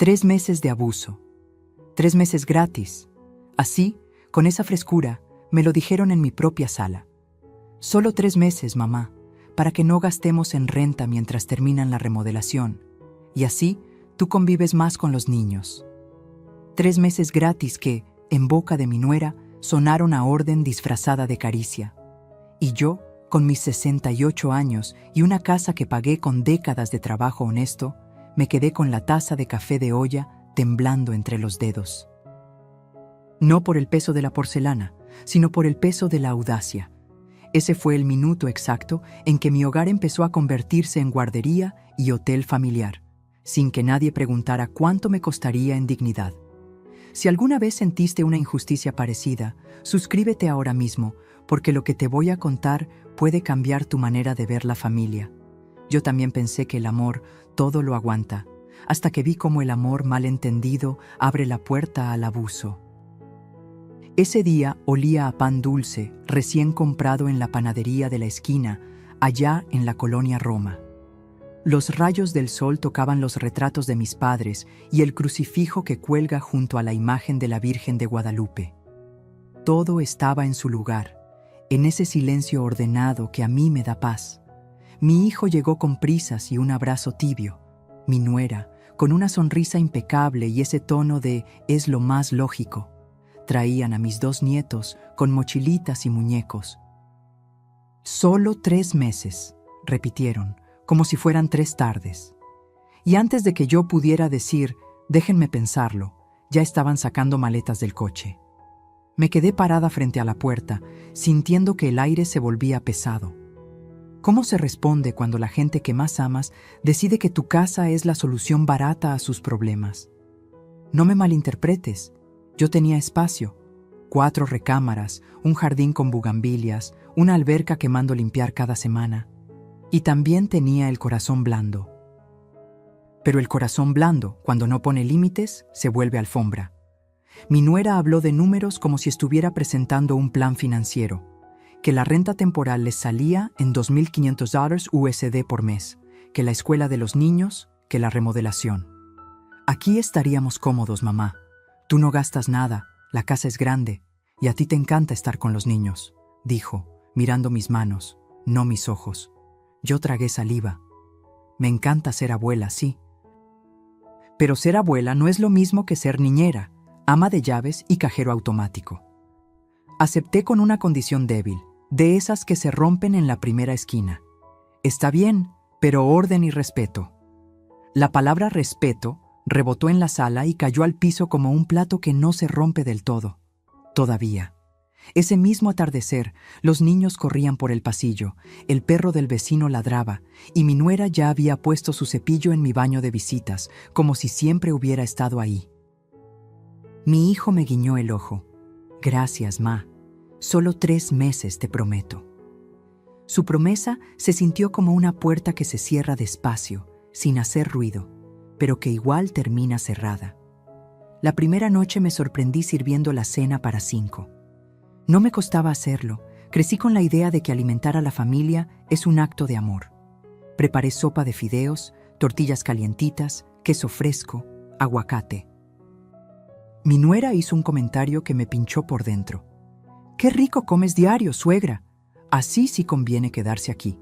3 meses de abuso. 3 meses gratis. Así, con esa frescura, me lo dijeron en mi propia sala. Solo 3 meses, mamá, para que no gastemos en renta mientras terminan la remodelación. Y así, tú convives más con los niños. 3 meses gratis que, en boca de mi nuera, sonaron a orden disfrazada de caricia. Y yo, con mis 68 años y una casa que pagué con décadas de trabajo honesto, me quedé con la taza de café de olla temblando entre los dedos. No por el peso de la porcelana, sino por el peso de la audacia. Ese fue el minuto exacto en que mi hogar empezó a convertirse en guardería y hotel familiar, sin que nadie preguntara cuánto me costaría en dignidad. Si alguna vez sentiste una injusticia parecida, suscríbete ahora mismo, porque lo que te voy a contar puede cambiar tu manera de ver la familia. Yo también pensé que el amor todo lo aguanta, hasta que vi cómo el amor mal entendido abre la puerta al abuso. Ese día olía a pan dulce, recién comprado en la panadería de la esquina, allá en la colonia Roma. Los rayos del sol tocaban los retratos de mis padres y el crucifijo que cuelga junto a la imagen de la Virgen de Guadalupe. Todo estaba en su lugar, en ese silencio ordenado que a mí me da paz. Mi hijo llegó con prisas y un abrazo tibio. Mi nuera, con una sonrisa impecable y ese tono de «es lo más lógico». Traían a mis 2 nietos con mochilitas y muñecos. «Solo 3 meses», repitieron, como si fueran 3 tardes. Y antes de que yo pudiera decir «déjenme pensarlo», ya estaban sacando maletas del coche. Me quedé parada frente a la puerta, sintiendo que el aire se volvía pesado. ¿Cómo se responde cuando la gente que más amas decide que tu casa es la solución barata a sus problemas? No me malinterpretes. Yo tenía espacio, 4 recámaras, un jardín con bugambilias, una alberca que mando limpiar cada semana. Y también tenía el corazón blando. Pero el corazón blando, cuando no pone límites, se vuelve alfombra. Mi nuera habló de números como si estuviera presentando un plan financiero, que la renta temporal les salía en $2,500 USD por mes, que la escuela de los niños, que la remodelación. Aquí estaríamos cómodos, mamá. Tú no gastas nada, la casa es grande, y a ti te encanta estar con los niños, dijo, mirando mis manos, no mis ojos. Yo tragué saliva. Me encanta ser abuela, sí. Pero ser abuela no es lo mismo que ser niñera, ama de llaves y cajero automático. Acepté con una condición débil, de esas que se rompen en la primera esquina. Está bien, pero orden y respeto. La palabra respeto rebotó en la sala y cayó al piso como un plato que no se rompe del todo. Todavía. Ese mismo atardecer, los niños corrían por el pasillo, el perro del vecino ladraba, y mi nuera ya había puesto su cepillo en mi baño de visitas, como si siempre hubiera estado ahí. Mi hijo me guiñó el ojo. Gracias, ma. Solo 3 meses, te prometo. Su promesa se sintió como una puerta que se cierra despacio, sin hacer ruido, pero que igual termina cerrada. La primera noche me sorprendí sirviendo la cena para 5. No me costaba hacerlo. Crecí con la idea de que alimentar a la familia es un acto de amor. Preparé sopa de fideos, tortillas calientitas, queso fresco, aguacate. Mi nuera hizo un comentario que me pinchó por dentro. «¡Qué rico comes diario, suegra! Así sí conviene quedarse aquí».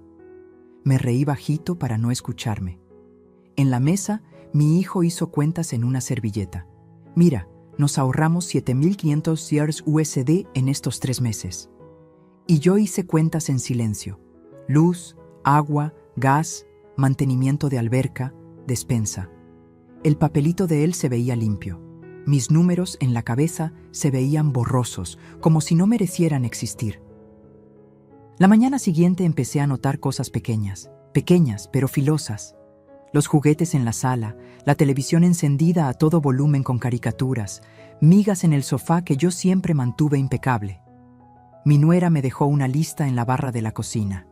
Me reí bajito para no escucharme. En la mesa, mi hijo hizo cuentas en una servilleta. «Mira, nos ahorramos $7,500 USD en estos 3 meses». Y yo hice cuentas en silencio. Luz, agua, gas, mantenimiento de alberca, despensa. El papelito de él se veía limpio. Mis números en la cabeza se veían borrosos, como si no merecieran existir. La mañana siguiente empecé a notar cosas pequeñas pero filosas. Los juguetes en la sala, la televisión encendida a todo volumen con caricaturas, migas en el sofá que yo siempre mantuve impecable. Mi nuera me dejó una lista en la barra de la cocina.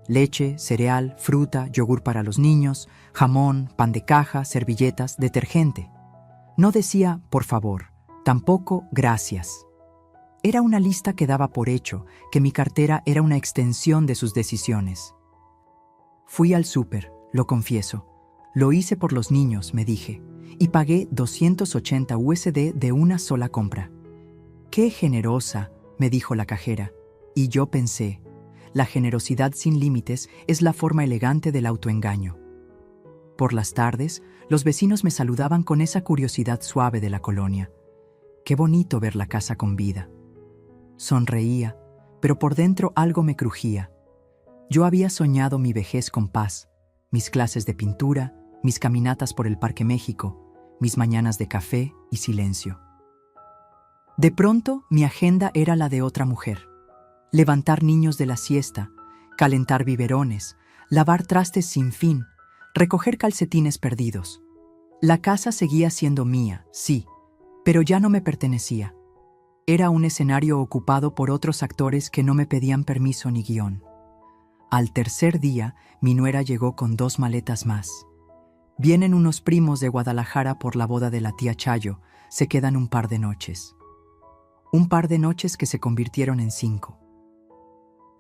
Leche, cereal, fruta, yogur para los niños, jamón, pan de caja, servilletas, detergente. No decía, por favor, tampoco gracias. Era una lista que daba por hecho que mi cartera era una extensión de sus decisiones. Fui al súper, lo confieso. Lo hice por los niños, me dije, y pagué 280 USD de una sola compra. ¡Qué generosa!, me dijo la cajera. Y yo pensé, la generosidad sin límites es la forma elegante del autoengaño. Por las tardes, los vecinos me saludaban con esa curiosidad suave de la colonia. Qué bonito ver la casa con vida. Sonreía, pero por dentro algo me crujía. Yo había soñado mi vejez con paz, mis clases de pintura, mis caminatas por el Parque México, mis mañanas de café y silencio. De pronto, mi agenda era la de otra mujer. Levantar niños de la siesta, calentar biberones, lavar trastes sin fin, recoger calcetines perdidos. La casa seguía siendo mía, sí, pero ya no me pertenecía. Era un escenario ocupado por otros actores que no me pedían permiso ni guión. Al tercer día, mi nuera llegó con 2 maletas más. Vienen unos primos de Guadalajara por la boda de la tía Chayo, se quedan un par de noches. Un par de noches que se convirtieron en 5.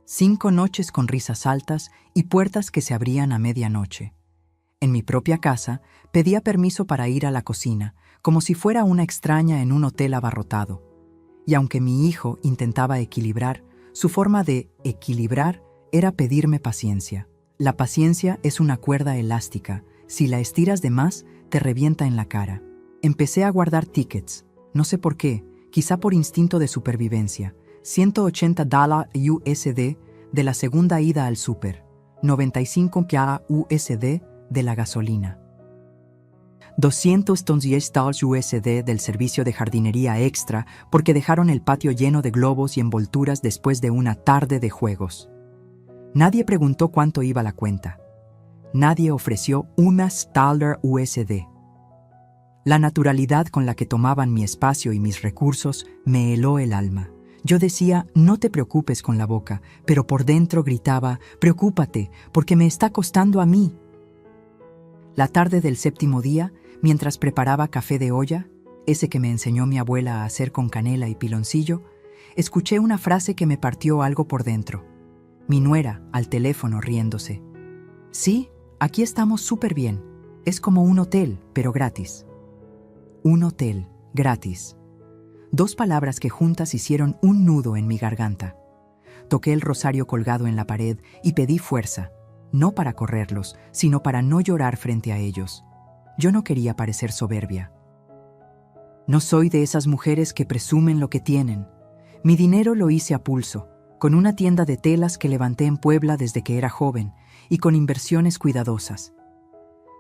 5 noches con risas altas y puertas que se abrían a medianoche. En mi propia casa, pedía permiso para ir a la cocina, como si fuera una extraña en un hotel abarrotado. Y aunque mi hijo intentaba equilibrar, su forma de equilibrar era pedirme paciencia. La paciencia es una cuerda elástica. Si la estiras de más, te revienta en la cara. Empecé a guardar tickets. No sé por qué, quizá por instinto de supervivencia. $180 USD de la segunda ida al súper. 95 USD de la gasolina. $210 USD del servicio de jardinería extra porque dejaron el patio lleno de globos y envolturas después de una tarde de juegos. Nadie preguntó cuánto iba la cuenta. Nadie ofreció $1 USD. La naturalidad con la que tomaban mi espacio y mis recursos me heló el alma. Yo decía, no te preocupes con la boca, pero por dentro gritaba, preocúpate, porque me está costando a mí. La tarde del 7º día, mientras preparaba café de olla, ese que me enseñó mi abuela a hacer con canela y piloncillo, escuché una frase que me partió algo por dentro. Mi nuera, al teléfono, riéndose. Sí, aquí estamos súper bien. Es como un hotel, pero gratis. Un hotel, gratis. 2 palabras que juntas hicieron un nudo en mi garganta. Toqué el rosario colgado en la pared y pedí fuerza, no para correrlos, sino para no llorar frente a ellos. Yo no quería parecer soberbia. No soy de esas mujeres que presumen lo que tienen. Mi dinero lo hice a pulso, con una tienda de telas que levanté en Puebla desde que era joven y con inversiones cuidadosas.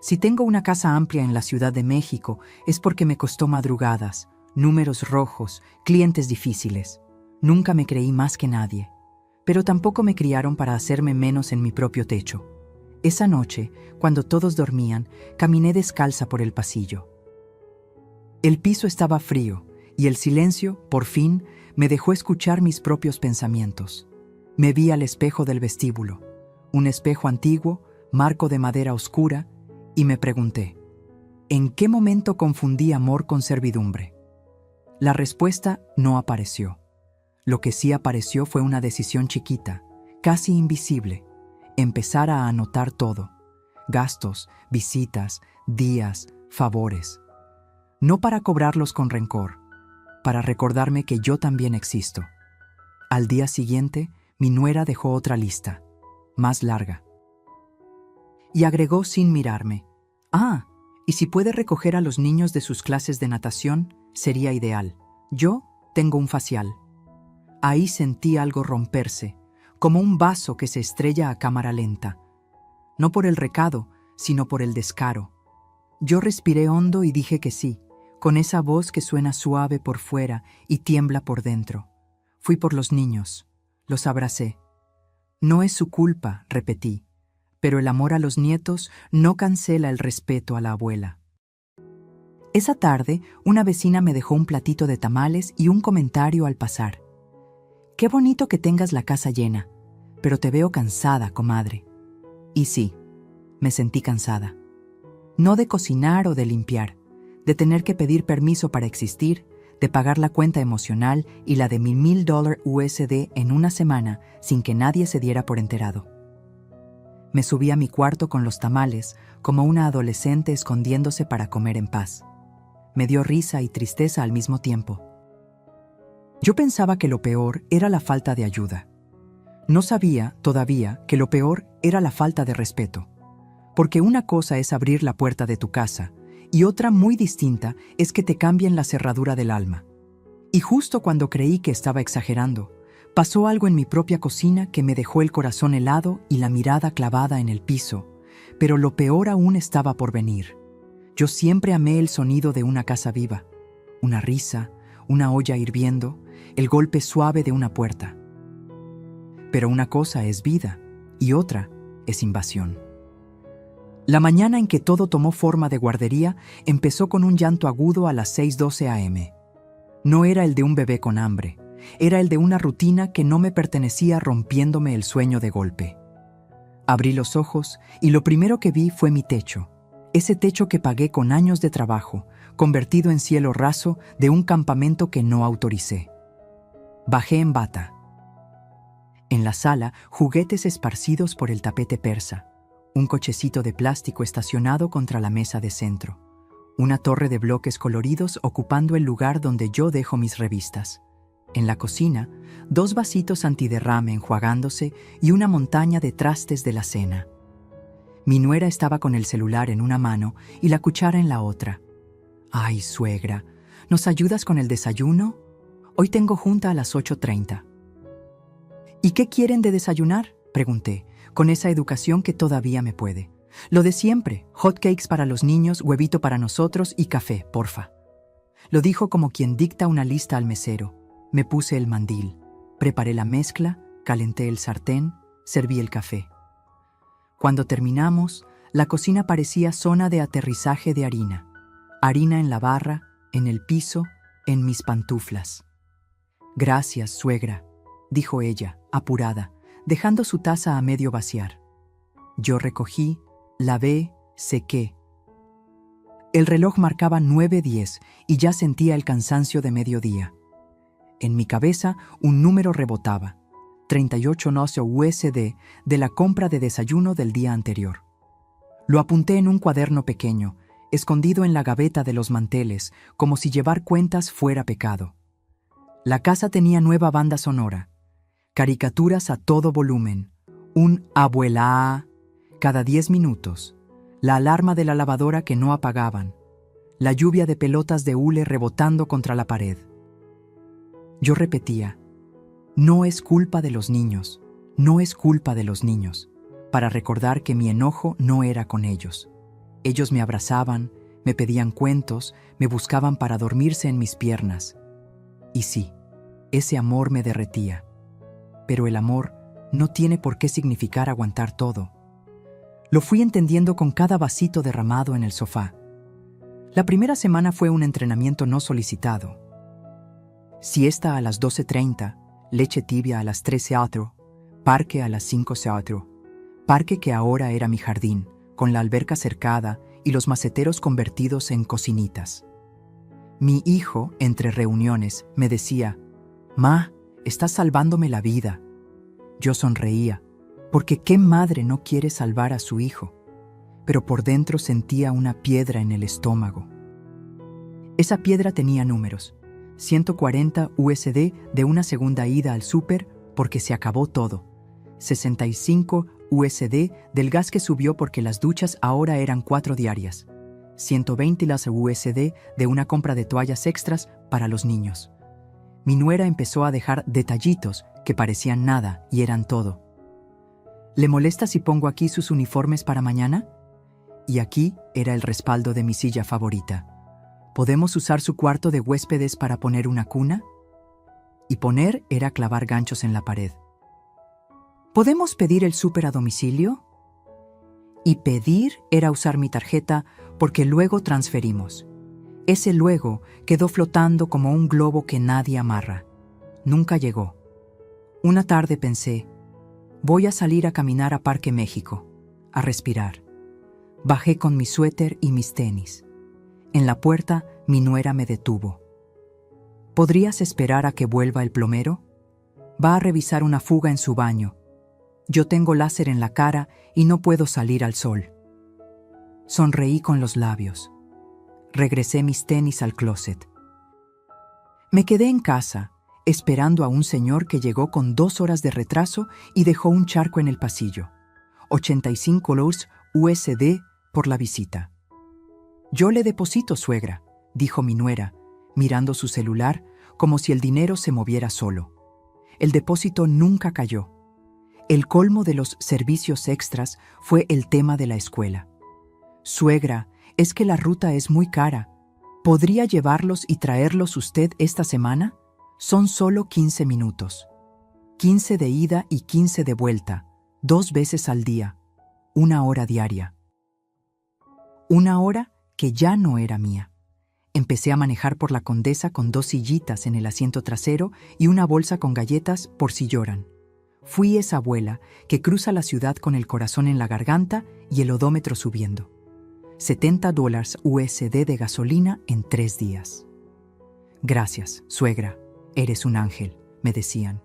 Si tengo una casa amplia en la Ciudad de México es porque me costó madrugadas, números rojos, clientes difíciles. Nunca me creí más que nadie, pero tampoco me criaron para hacerme menos en mi propio techo. Esa noche, cuando todos dormían, caminé descalza por el pasillo. El piso estaba frío y el silencio, por fin, me dejó escuchar mis propios pensamientos. Me vi al espejo del vestíbulo, un espejo antiguo, marco de madera oscura, y me pregunté, ¿en qué momento confundí amor con servidumbre? La respuesta no apareció. Lo que sí apareció fue una decisión chiquita, casi invisible, empezar a anotar todo, gastos, visitas, días, favores. No para cobrarlos con rencor, para recordarme que yo también existo. Al día siguiente, mi nuera dejó otra lista, más larga. Y agregó sin mirarme, y si puede recoger a los niños de sus clases de natación, sería ideal. Yo tengo un facial. Ahí sentí algo romperse, como un vaso que se estrella a cámara lenta. No por el recado, sino por el descaro. Yo respiré hondo y dije que sí, con esa voz que suena suave por fuera y tiembla por dentro. Fui por los niños, los abracé. No es su culpa, repetí, pero el amor a los nietos no cancela el respeto a la abuela. Esa tarde, una vecina me dejó un platito de tamales y un comentario al pasar. Qué bonito que tengas la casa llena, pero te veo cansada, comadre. Y sí, me sentí cansada. No de cocinar o de limpiar, de tener que pedir permiso para existir, de pagar la cuenta emocional y la de mi $1,000 USD en una semana sin que nadie se diera por enterado. Me subí a mi cuarto con los tamales, como una adolescente escondiéndose para comer en paz. Me dio risa y tristeza al mismo tiempo. Yo pensaba que lo peor era la falta de ayuda. No sabía, todavía, que lo peor era la falta de respeto. Porque una cosa es abrir la puerta de tu casa, y otra muy distinta es que te cambien la cerradura del alma. Y justo cuando creí que estaba exagerando, pasó algo en mi propia cocina que me dejó el corazón helado y la mirada clavada en el piso, pero lo peor aún estaba por venir. Yo siempre amé el sonido de una casa viva, una risa, una olla hirviendo, el golpe suave de una puerta. Pero una cosa es vida y otra es invasión. La mañana en que todo tomó forma de guardería empezó con un llanto agudo a las 6:12 a.m. No era el de un bebé con hambre, era el de una rutina que no me pertenecía rompiéndome el sueño de golpe. Abrí los ojos y lo primero que vi fue mi techo, ese techo que pagué con años de trabajo, convertido en cielo raso de un campamento que no autoricé. Bajé en bata. En la sala, juguetes esparcidos por el tapete persa, un cochecito de plástico estacionado contra la mesa de centro, una torre de bloques coloridos ocupando el lugar donde yo dejo mis revistas. En la cocina, 2 vasitos antiderrame enjuagándose y una montaña de trastes de la cena. Mi nuera estaba con el celular en una mano y la cuchara en la otra. «Ay, suegra, ¿nos ayudas con el desayuno? Hoy tengo junta a las 8:30. «¿Y qué quieren de desayunar?», pregunté, con esa educación que todavía me puede. «Lo de siempre, hot cakes para los niños, huevito para nosotros y café, porfa». Lo dijo como quien dicta una lista al mesero. Me puse el mandil, preparé la mezcla, calenté el sartén, serví el café. Cuando terminamos, la cocina parecía zona de aterrizaje de harina. Harina en la barra, en el piso, en mis pantuflas. «Gracias, suegra», dijo ella, apurada, dejando su taza a medio vaciar. Yo recogí, lavé, sequé. El reloj marcaba 9:10 y ya sentía el cansancio de mediodía. En mi cabeza un número rebotaba, 38 nocio USD de la compra de desayuno del día anterior. Lo apunté en un cuaderno pequeño, escondido en la gaveta de los manteles, como si llevar cuentas fuera pecado. La casa tenía nueva banda sonora, caricaturas a todo volumen, un abuela cada 10 minutos, la alarma de la lavadora que no apagaban, la lluvia de pelotas de hule rebotando contra la pared. Yo repetía, «No es culpa de los niños, no es culpa de los niños», para recordar que mi enojo no era con ellos. Ellos me abrazaban, me pedían cuentos, me buscaban para dormirse en mis piernas. Y sí, ese amor me derretía. Pero el amor no tiene por qué significar aguantar todo. Lo fui entendiendo con cada vasito derramado en el sofá. La primera semana fue un entrenamiento no solicitado. Siesta a las 12:30, leche tibia a las 13:00, parque a las 5:00, parque que ahora era mi jardín, con la alberca cercada y los maceteros convertidos en cocinitas. Mi hijo, entre reuniones, me decía, «Ma, estás salvándome la vida». Yo sonreía, porque ¿qué madre no quiere salvar a su hijo? Pero por dentro sentía una piedra en el estómago. Esa piedra tenía números. 140 USD de una segunda ida al súper porque se acabó todo. 65 USD del gas que subió porque las duchas ahora eran 4 diarias. 120 las USD de una compra de toallas extras para los niños. Mi nuera empezó a dejar detallitos que parecían nada y eran todo. «¿Le molesta si pongo aquí sus uniformes para mañana?» Y aquí era el respaldo de mi silla favorita. «¿Podemos usar su cuarto de huéspedes para poner una cuna?» Y poner era clavar ganchos en la pared. «¿Podemos pedir el súper a domicilio?» Y pedir era usar mi tarjeta porque luego transferimos. Ese luego quedó flotando como un globo que nadie amarra. Nunca llegó. Una tarde pensé, voy a salir a caminar a Parque México, a respirar. Bajé con mi suéter y mis tenis. En la puerta, mi nuera me detuvo. «¿Podrías esperar a que vuelva el plomero? Va a revisar una fuga en su baño». Yo tengo láser en la cara y no puedo salir al sol. Sonreí con los labios. Regresé mis tenis al closet. Me quedé en casa, esperando a un señor que llegó con 2 horas de retraso y dejó un charco en el pasillo. $85 USD por la visita. Yo le deposito, suegra, dijo mi nuera, mirando su celular como si el dinero se moviera solo. El depósito nunca cayó. El colmo de los servicios extras fue el tema de la escuela. Suegra, es que la ruta es muy cara. ¿Podría llevarlos y traerlos usted esta semana? Son solo 15 minutos. 15 de ida y 15 de vuelta, 2 veces al día, 1 hora diaria. 1 hora que ya no era mía. Empecé a manejar por la Condesa con 2 sillitas en el asiento trasero y una bolsa con galletas por si lloran. Fui esa abuela que cruza la ciudad con el corazón en la garganta y el odómetro subiendo. $70 USD de gasolina en 3 días. Gracias, suegra, eres un ángel, me decían.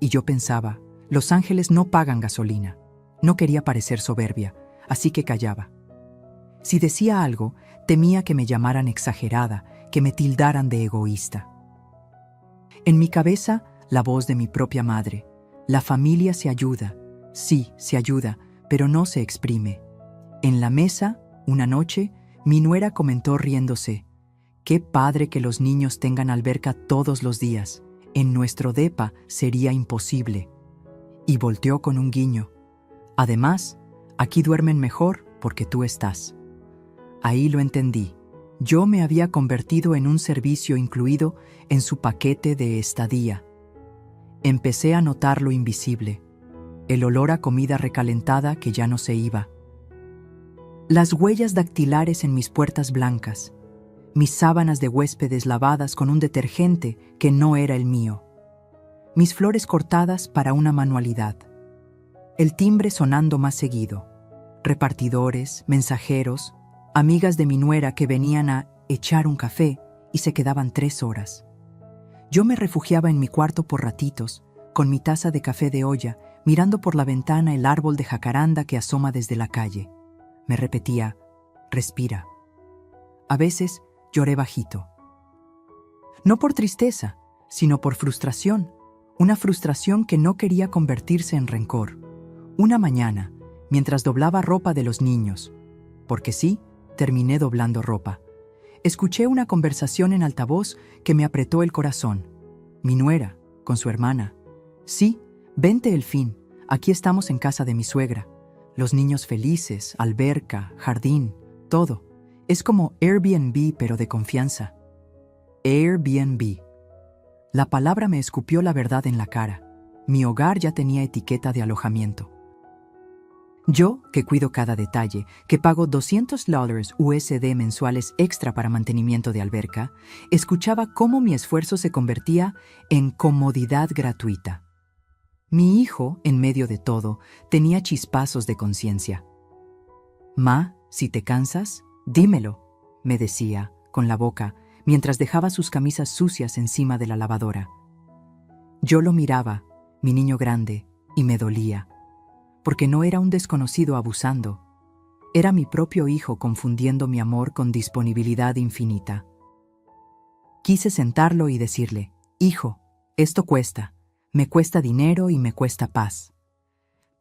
Y yo pensaba, los ángeles no pagan gasolina. No quería parecer soberbia, así que callaba. Si decía algo, temía que me llamaran exagerada, que me tildaran de egoísta. En mi cabeza, la voz de mi propia madre. La familia se ayuda. Sí, se ayuda, pero no se exprime. En la mesa, una noche, mi nuera comentó riéndose: «Qué padre que los niños tengan alberca todos los días. En nuestro depa sería imposible». Y volteó con un guiño. «Además, aquí duermen mejor porque tú estás». Ahí lo entendí. Yo me había convertido en un servicio incluido en su paquete de estadía. Empecé a notar lo invisible, el olor a comida recalentada que ya no se iba. Las huellas dactilares en mis puertas blancas, mis sábanas de huéspedes lavadas con un detergente que no era el mío, mis flores cortadas para una manualidad, el timbre sonando más seguido, repartidores, mensajeros, amigas de mi nuera que venían a echar un café y se quedaban 3 horas. Yo me refugiaba en mi cuarto por ratitos, con mi taza de café de olla, mirando por la ventana el árbol de jacaranda que asoma desde la calle. Me repetía: respira. A veces lloré bajito. No por tristeza, sino por frustración. Una frustración que no quería convertirse en rencor. Una mañana, mientras doblaba ropa de los niños, porque sí, terminé doblando ropa, escuché una conversación en altavoz que me apretó el corazón. Mi nuera, con su hermana. «Sí, vente el fin, aquí estamos en casa de mi suegra. Los niños felices, alberca, jardín, todo. Es como Airbnb, pero de confianza». Airbnb. La palabra me escupió la verdad en la cara. Mi hogar ya tenía etiqueta de alojamiento. Yo, que cuido cada detalle, que pago $200 USD mensuales extra para mantenimiento de alberca, escuchaba cómo mi esfuerzo se convertía en comodidad gratuita. Mi hijo, en medio de todo, tenía chispazos de conciencia. «Ma, si te cansas, dímelo», me decía, con la boca, mientras dejaba sus camisas sucias encima de la lavadora. Yo lo miraba, mi niño grande, y me dolía. Porque no era un desconocido abusando. Era mi propio hijo confundiendo mi amor con disponibilidad infinita. Quise sentarlo y decirle: «Hijo, esto cuesta. Me cuesta dinero y me cuesta paz».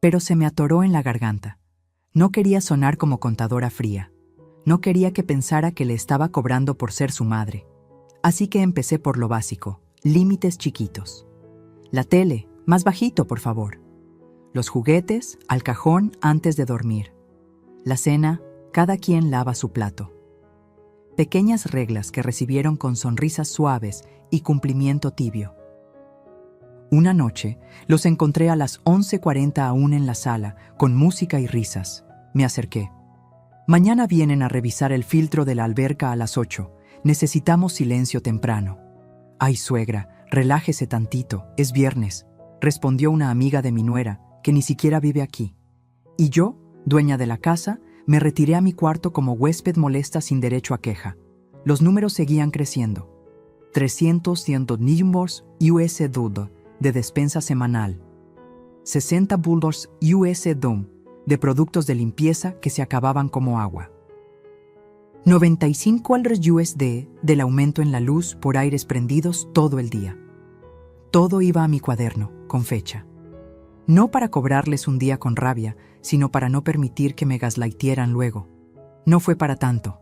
Pero se me atoró en la garganta. No quería sonar como contadora fría. No quería que pensara que le estaba cobrando por ser su madre. Así que empecé por lo básico, límites chiquitos. La tele, más bajito, por favor. Los juguetes, al cajón antes de dormir. La cena, cada quien lava su plato. Pequeñas reglas que recibieron con sonrisas suaves y cumplimiento tibio. Una noche, los encontré a las 11:40 aún en la sala, con música y risas. Me acerqué. «Mañana vienen a revisar el filtro de la alberca a las 8. Necesitamos silencio temprano». «Ay, suegra, relájese tantito, es viernes», respondió una amiga de mi nuera, que ni siquiera vive aquí. Y yo, dueña de la casa, me retiré a mi cuarto como huésped molesta sin derecho a queja. Los números seguían creciendo. 300 $100 USD de despensa semanal. $60 US de productos de limpieza que se acababan como agua. $95 USD del aumento en la luz por aires prendidos todo el día. Todo iba a mi cuaderno, con fecha. No para cobrarles un día con rabia, sino para no permitir que me gaslightieran luego. No fue para tanto.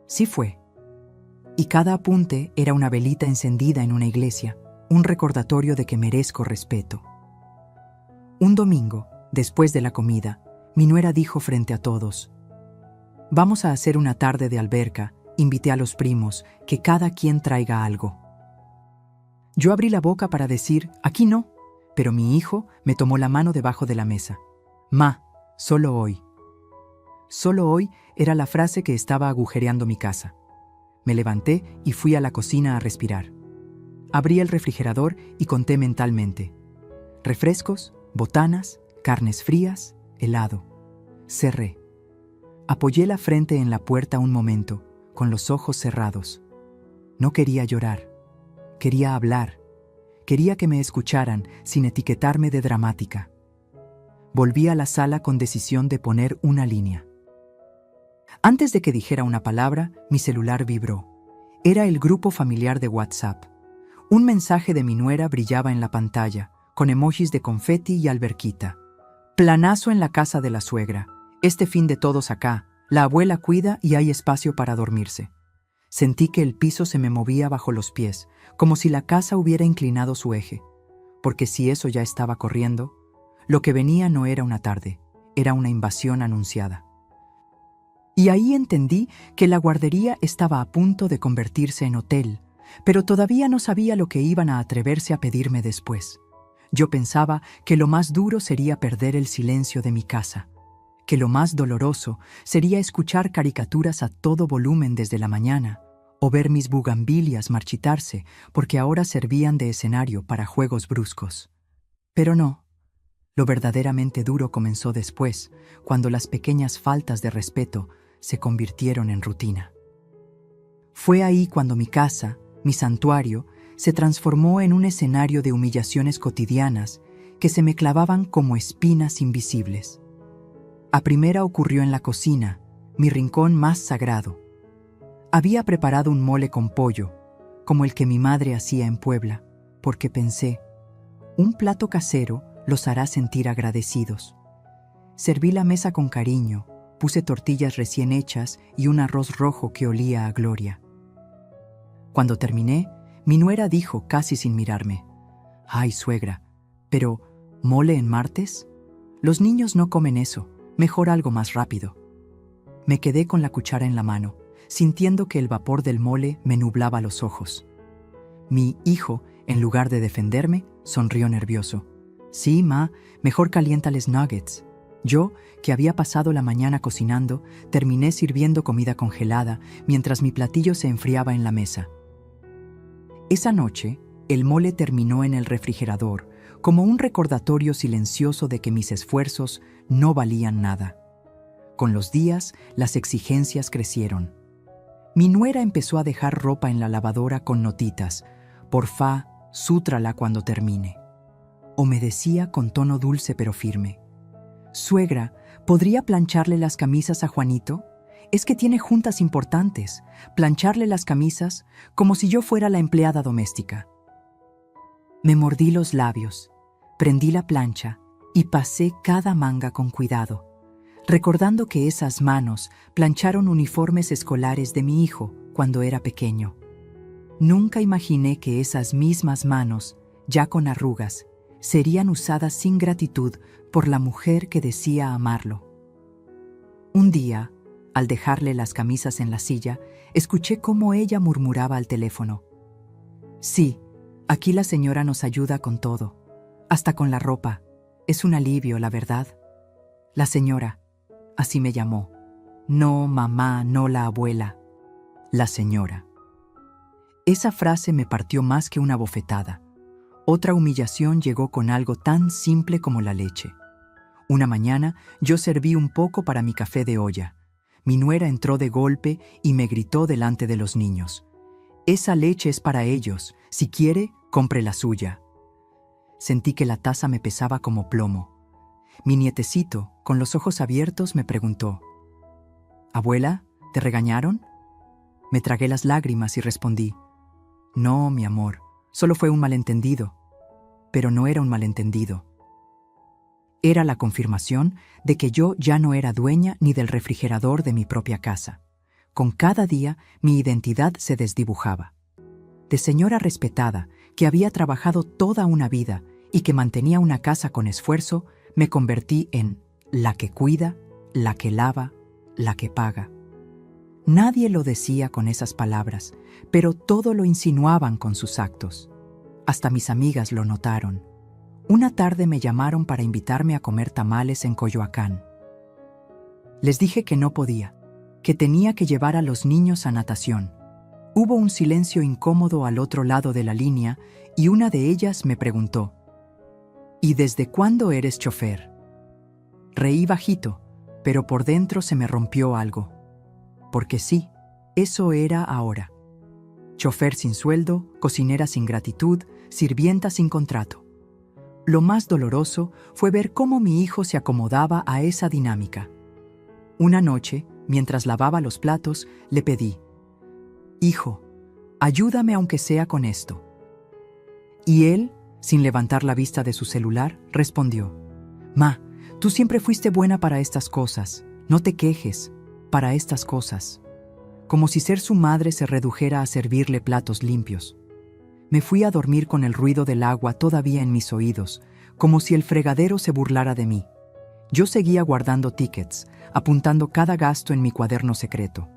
Sí fue. Y cada apunte era una velita encendida en una iglesia, un recordatorio de que merezco respeto. Un domingo, después de la comida, mi nuera dijo frente a todos: «Vamos a hacer una tarde de alberca, invité a los primos, que cada quien traiga algo». Yo abrí la boca para decir, «Aquí no», pero mi hijo me tomó la mano debajo de la mesa. «Ma, solo hoy». Solo hoy era la frase que estaba agujereando mi casa. Me levanté y fui a la cocina a respirar. Abrí el refrigerador y conté mentalmente: refrescos, botanas, carnes frías, helado. Cerré. Apoyé la frente en la puerta un momento, con los ojos cerrados. No quería llorar. Quería hablar. Quería que me escucharan sin etiquetarme de dramática. Volví a la sala con decisión de poner una línea. Antes de que dijera una palabra, mi celular vibró. Era el grupo familiar de WhatsApp. Un mensaje de mi nuera brillaba en la pantalla, con emojis de confeti y alberquita. Planazo en la casa de la suegra. Este fin de todos acá. La abuela cuida y hay espacio para dormirse. Sentí que el piso se me movía bajo los pies, como si la casa hubiera inclinado su eje. Porque si eso ya estaba corriendo, lo que venía no era una tarde, era una invasión anunciada. Y ahí entendí que la guardería estaba a punto de convertirse en hotel, pero todavía no sabía lo que iban a atreverse a pedirme después. Yo pensaba que lo más duro sería perder el silencio de mi casa, que lo más doloroso sería escuchar caricaturas a todo volumen desde la mañana, o ver mis bugambilias marchitarse porque ahora servían de escenario para juegos bruscos. Pero no. Lo verdaderamente duro comenzó después, cuando las pequeñas faltas de respeto se convirtieron en rutina. Fue ahí cuando mi casa, mi santuario, se transformó en un escenario de humillaciones cotidianas que se me clavaban como espinas invisibles. A primera ocurrió en la cocina, mi rincón más sagrado. Había preparado un mole con pollo, como el que mi madre hacía en Puebla, porque pensé, un plato casero los hará sentir agradecidos. Serví la mesa con cariño, puse tortillas recién hechas y un arroz rojo que olía a gloria. Cuando terminé, mi nuera dijo casi sin mirarme: «Ay, suegra, pero ¿mole en martes? Los niños no comen eso, mejor algo más rápido». Me quedé con la cuchara en la mano, sintiendo que el vapor del mole me nublaba los ojos. Mi hijo, en lugar de defenderme, sonrió nervioso. «Sí, ma, mejor caliéntales nuggets». Yo, que había pasado la mañana cocinando, terminé sirviendo comida congelada mientras mi platillo se enfriaba en la mesa. Esa noche, el mole terminó en el refrigerador, como un recordatorio silencioso de que mis esfuerzos no valían nada. Con los días, las exigencias crecieron. Mi nuera empezó a dejar ropa en la lavadora con notitas: «Porfa, sútrala cuando termine». O me decía con tono dulce pero firme: «Suegra, ¿podría plancharle las camisas a Juanito? Es que tiene juntas importantes. Plancharle las camisas como si yo fuera la empleada doméstica». Me mordí los labios, prendí la plancha y pasé cada manga con cuidado, recordando que esas manos plancharon uniformes escolares de mi hijo cuando era pequeño. Nunca imaginé que esas mismas manos, ya con arrugas, serían usadas sin gratitud por la mujer que decía amarlo. Un día, al dejarle las camisas en la silla, escuché cómo ella murmuraba al teléfono: «Sí, aquí la señora nos ayuda con todo, hasta con la ropa. Es un alivio, la verdad». La señora, así me llamó. No mamá, no la abuela, la señora. Esa frase me partió más que una bofetada. Otra humillación llegó con algo tan simple como la leche. Una mañana yo serví un poco para mi café de olla. Mi nuera entró de golpe y me gritó delante de los niños: «Esa leche es para ellos. Si quiere, compre la suya». sentí que la taza me pesaba como plomo. Mi nietecito, con los ojos abiertos, me preguntó: «Abuela, ¿te regañaron?». Me tragué las lágrimas y respondí: «No, mi amor, solo fue un malentendido». Pero no era un malentendido. Era la confirmación de que yo ya no era dueña ni del refrigerador de mi propia casa. Con cada día mi identidad se desdibujaba. De señora respetada, que había trabajado toda una vida y que mantenía una casa con esfuerzo, me convertí en la que cuida, la que lava, la que paga. Nadie lo decía con esas palabras, pero todo lo insinuaban con sus actos. Hasta mis amigas lo notaron. Una tarde me llamaron para invitarme a comer tamales en Coyoacán. Les dije que no podía, que tenía que llevar a los niños a natación. Hubo un silencio incómodo al otro lado de la línea y una de ellas me preguntó: «¿Y desde cuándo eres chofer?». Reí bajito, pero por dentro se me rompió algo. Porque sí, eso era ahora. Chofer sin sueldo, cocinera sin gratitud, sirvienta sin contrato. Lo más doloroso fue ver cómo mi hijo se acomodaba a esa dinámica. Una noche, mientras lavaba los platos, le pedí: «Hijo, ayúdame aunque sea con esto». Y él, sin levantar la vista de su celular, respondió: «Ma, tú siempre fuiste buena para estas cosas, no te quejes, para estas cosas». Como si ser su madre se redujera a servirle platos limpios. Me fui a dormir con el ruido del agua todavía en mis oídos, como si el fregadero se burlara de mí. Yo seguía guardando tickets, apuntando cada gasto en mi cuaderno secreto.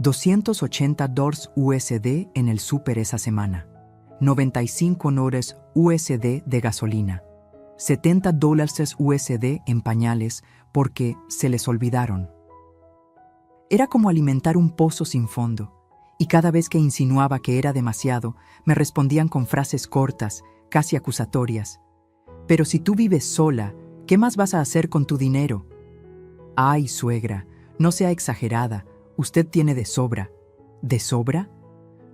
$280 USD en el súper esa semana, $95 USD de gasolina, $70 USD en pañales porque se les olvidaron. Era como alimentar un pozo sin fondo, y cada vez que insinuaba que era demasiado, me respondían con frases cortas, casi acusatorias. «Pero si tú vives sola, ¿qué más vas a hacer con tu dinero?». «Ay, suegra, no sea exagerada, usted tiene de sobra». ¿De sobra?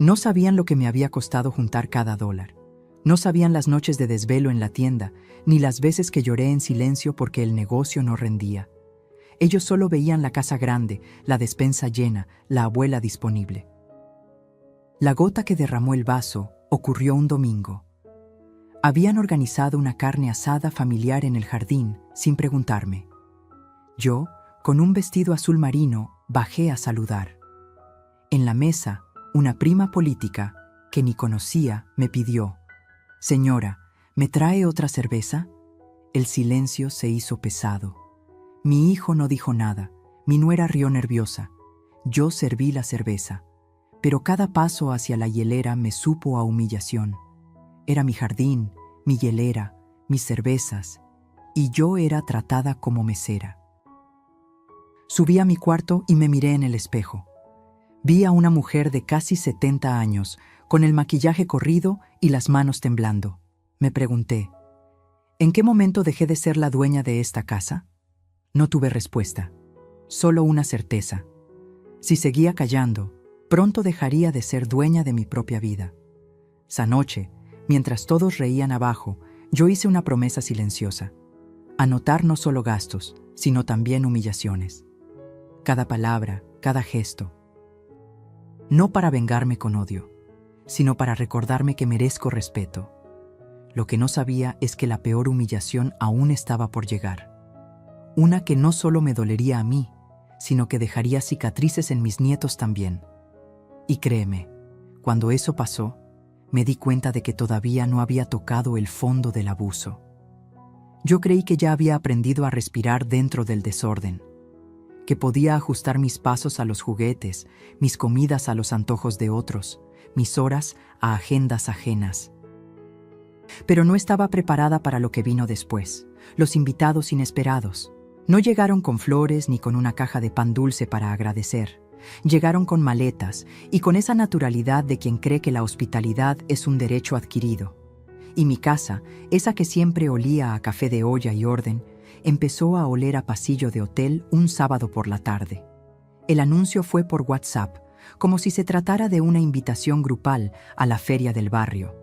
No sabían lo que me había costado juntar cada dólar. No sabían las noches de desvelo en la tienda, ni las veces que lloré en silencio porque el negocio no rendía. Ellos solo veían la casa grande, la despensa llena, la abuela disponible. La gota que derramó el vaso ocurrió un domingo. Habían organizado una carne asada familiar en el jardín, sin preguntarme. Yo, con un vestido azul marino, bajé a saludar. En la mesa, una prima política, que ni conocía, me pidió: «Señora, ¿me trae otra cerveza?». El silencio se hizo pesado. Mi hijo no dijo nada, mi nuera rió nerviosa. Yo serví la cerveza, pero cada paso hacia la hielera me supo a humillación. Era mi jardín, mi hielera, mis cervezas, y yo era tratada como mesera. Subí a mi cuarto y me miré en el espejo. Vi a una mujer de casi 70 años, con el maquillaje corrido y las manos temblando. Me pregunté: ¿en qué momento dejé de ser la dueña de esta casa? No tuve respuesta, solo una certeza. Si seguía callando, pronto dejaría de ser dueña de mi propia vida. Esa noche, mientras todos reían abajo, yo hice una promesa silenciosa: anotar no solo gastos, sino también humillaciones. Cada palabra, cada gesto. No para vengarme con odio, sino para recordarme que merezco respeto. Lo que no sabía es que la peor humillación aún estaba por llegar. Una que no solo me dolería a mí, sino que dejaría cicatrices en mis nietos también. Y créeme, cuando eso pasó, me di cuenta de que todavía no había tocado el fondo del abuso. Yo creí que ya había aprendido a respirar dentro del desorden, que podía ajustar mis pasos a los juguetes, mis comidas a los antojos de otros, mis horas a agendas ajenas. Pero no estaba preparada para lo que vino después, los invitados inesperados. No llegaron con flores ni con una caja de pan dulce para agradecer. Llegaron con maletas y con esa naturalidad de quien cree que la hospitalidad es un derecho adquirido. Y mi casa, esa que siempre olía a café de olla y orden, empezó a oler a pasillo de hotel un sábado por la tarde. El anuncio fue por WhatsApp, como si se tratara de una invitación grupal a la feria del barrio.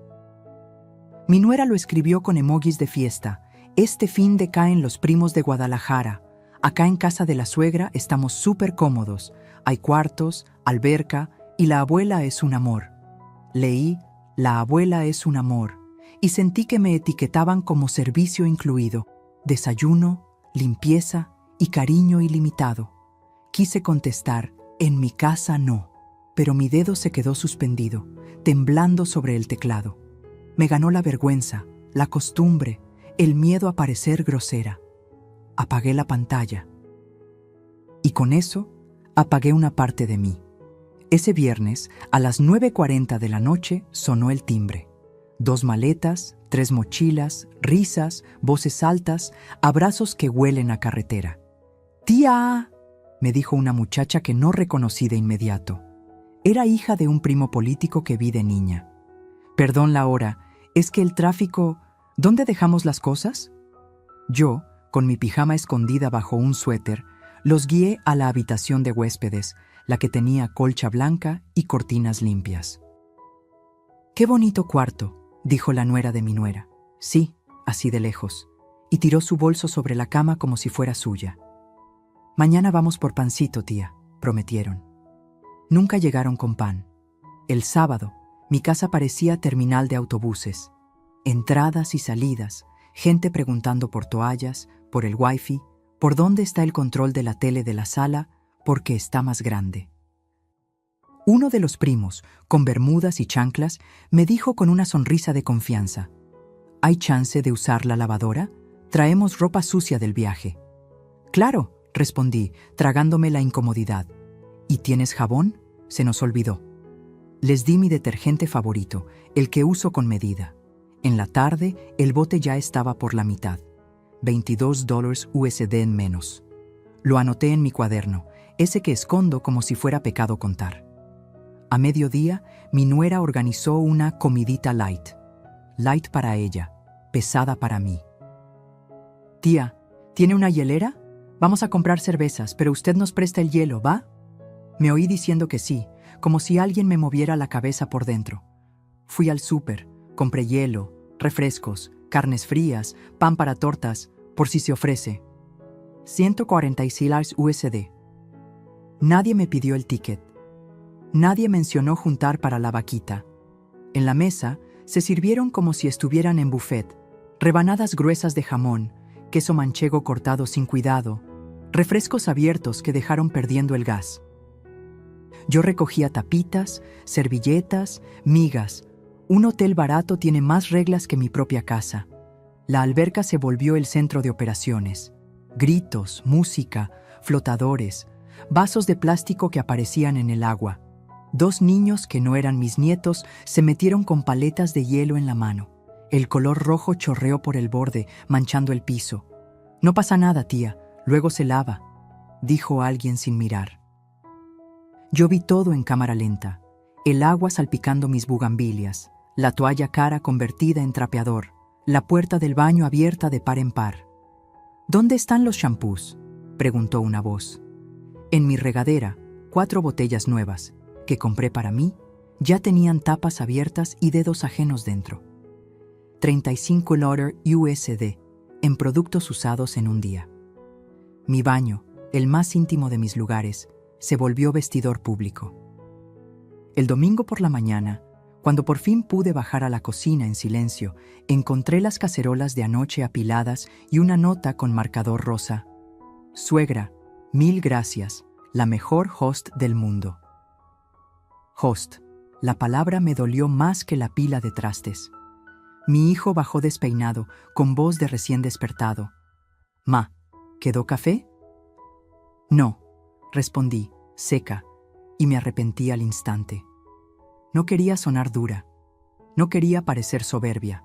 Mi nuera lo escribió con emojis de fiesta. Este fin de caen los primos de Guadalajara. Acá en casa de la suegra estamos súper cómodos. Hay cuartos, alberca y la abuela es un amor. Leí, la abuela es un amor, y sentí que me etiquetaban como servicio incluido, desayuno, limpieza y cariño ilimitado. Quise contestar, en mi casa no, pero mi dedo se quedó suspendido, temblando sobre el teclado. Me ganó la vergüenza, la costumbre, el miedo a parecer grosera. Apagué la pantalla. Y con eso, apagué una parte de mí. Ese viernes, a las 9:40 de la noche, sonó el timbre. 2 maletas, 3 mochilas, risas, voces altas, abrazos que huelen a carretera. ¡Tía!, me dijo una muchacha que no reconocí de inmediato. Era hija de un primo político que vi de niña. Perdón la hora, es que el tráfico... ¿Dónde dejamos las cosas? Yo, con mi pijama escondida bajo un suéter, los guié a la habitación de huéspedes, la que tenía colcha blanca y cortinas limpias. «Qué bonito cuarto», dijo la nuera de mi nuera. «Sí, así de lejos», y tiró su bolso sobre la cama como si fuera suya. «Mañana vamos por pancito, tía», prometieron. Nunca llegaron con pan. El sábado, mi casa parecía terminal de autobuses. Entradas y salidas, gente preguntando por toallas, por el wifi, por dónde está el control de la tele de la sala, porque está más grande. Uno de los primos, con bermudas y chanclas, me dijo con una sonrisa de confianza: «¿Hay chance de usar la lavadora? Traemos ropa sucia del viaje». «Claro», respondí, tragándome la incomodidad. «¿Y tienes jabón?», se nos olvidó. Les di mi detergente favorito, el que uso con medida. En la tarde, el bote ya estaba por la mitad. $22 USD en menos. Lo anoté en mi cuaderno, ese que escondo como si fuera pecado contar. A mediodía, mi nuera organizó una comidita light. Light para ella, pesada para mí. «Tía, ¿tiene una hielera? Vamos a comprar cervezas, pero usted nos presta el hielo, ¿va?». Me oí diciendo que sí, como si alguien me moviera la cabeza por dentro. Fui al súper, compré hielo, refrescos, carnes frías, pan para tortas, por si se ofrece. $146 USD. Nadie me pidió el ticket. Nadie mencionó juntar para la vaquita. En la mesa se sirvieron como si estuvieran en buffet, rebanadas gruesas de jamón, queso manchego cortado sin cuidado, refrescos abiertos que dejaron perdiendo el gas. Yo recogía tapitas, servilletas, migas. Un hotel barato tiene más reglas que mi propia casa. La alberca se volvió el centro de operaciones. Gritos, música, flotadores, vasos de plástico que aparecían en el agua. 2 niños que no eran mis nietos se metieron con paletas de hielo en la mano. El color rojo chorreó por el borde, manchando el piso. «No pasa nada, tía, luego se lava», dijo alguien sin mirar. Yo vi todo en cámara lenta. El agua salpicando mis bugambilias, la toalla cara convertida en trapeador, la puerta del baño abierta de par en par. «¿Dónde están los shampoos?», preguntó una voz. En mi regadera, 4 botellas nuevas, que compré para mí, ya tenían tapas abiertas y dedos ajenos dentro. $35 USD en productos usados en un día. Mi baño, el más íntimo de mis lugares, se volvió vestidor público. El domingo por la mañana, cuando por fin pude bajar a la cocina en silencio, encontré las cacerolas de anoche apiladas y una nota con marcador rosa. «Suegra, 1000 gracias, la mejor host del mundo». Host, la palabra me dolió más que la pila de trastes. Mi hijo bajó despeinado, con voz de recién despertado. «Ma, ¿quedó café?». «No», respondí, seca, y me arrepentí al instante. No quería sonar dura, no quería parecer soberbia.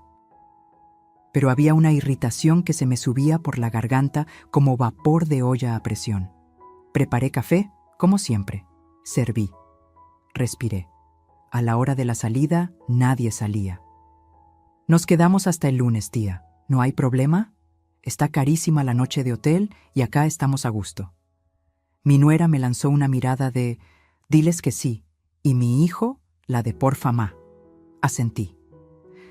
Pero había una irritación que se me subía por la garganta como vapor de olla a presión. Preparé café, como siempre. Serví. Respiré. A la hora de la salida, nadie salía. «Nos quedamos hasta el lunes, tía. ¿No hay problema? Está carísima la noche de hotel y acá estamos a gusto». Mi nuera me lanzó una mirada de «diles que sí», y mi hijo la de «porfa, ma». Asentí.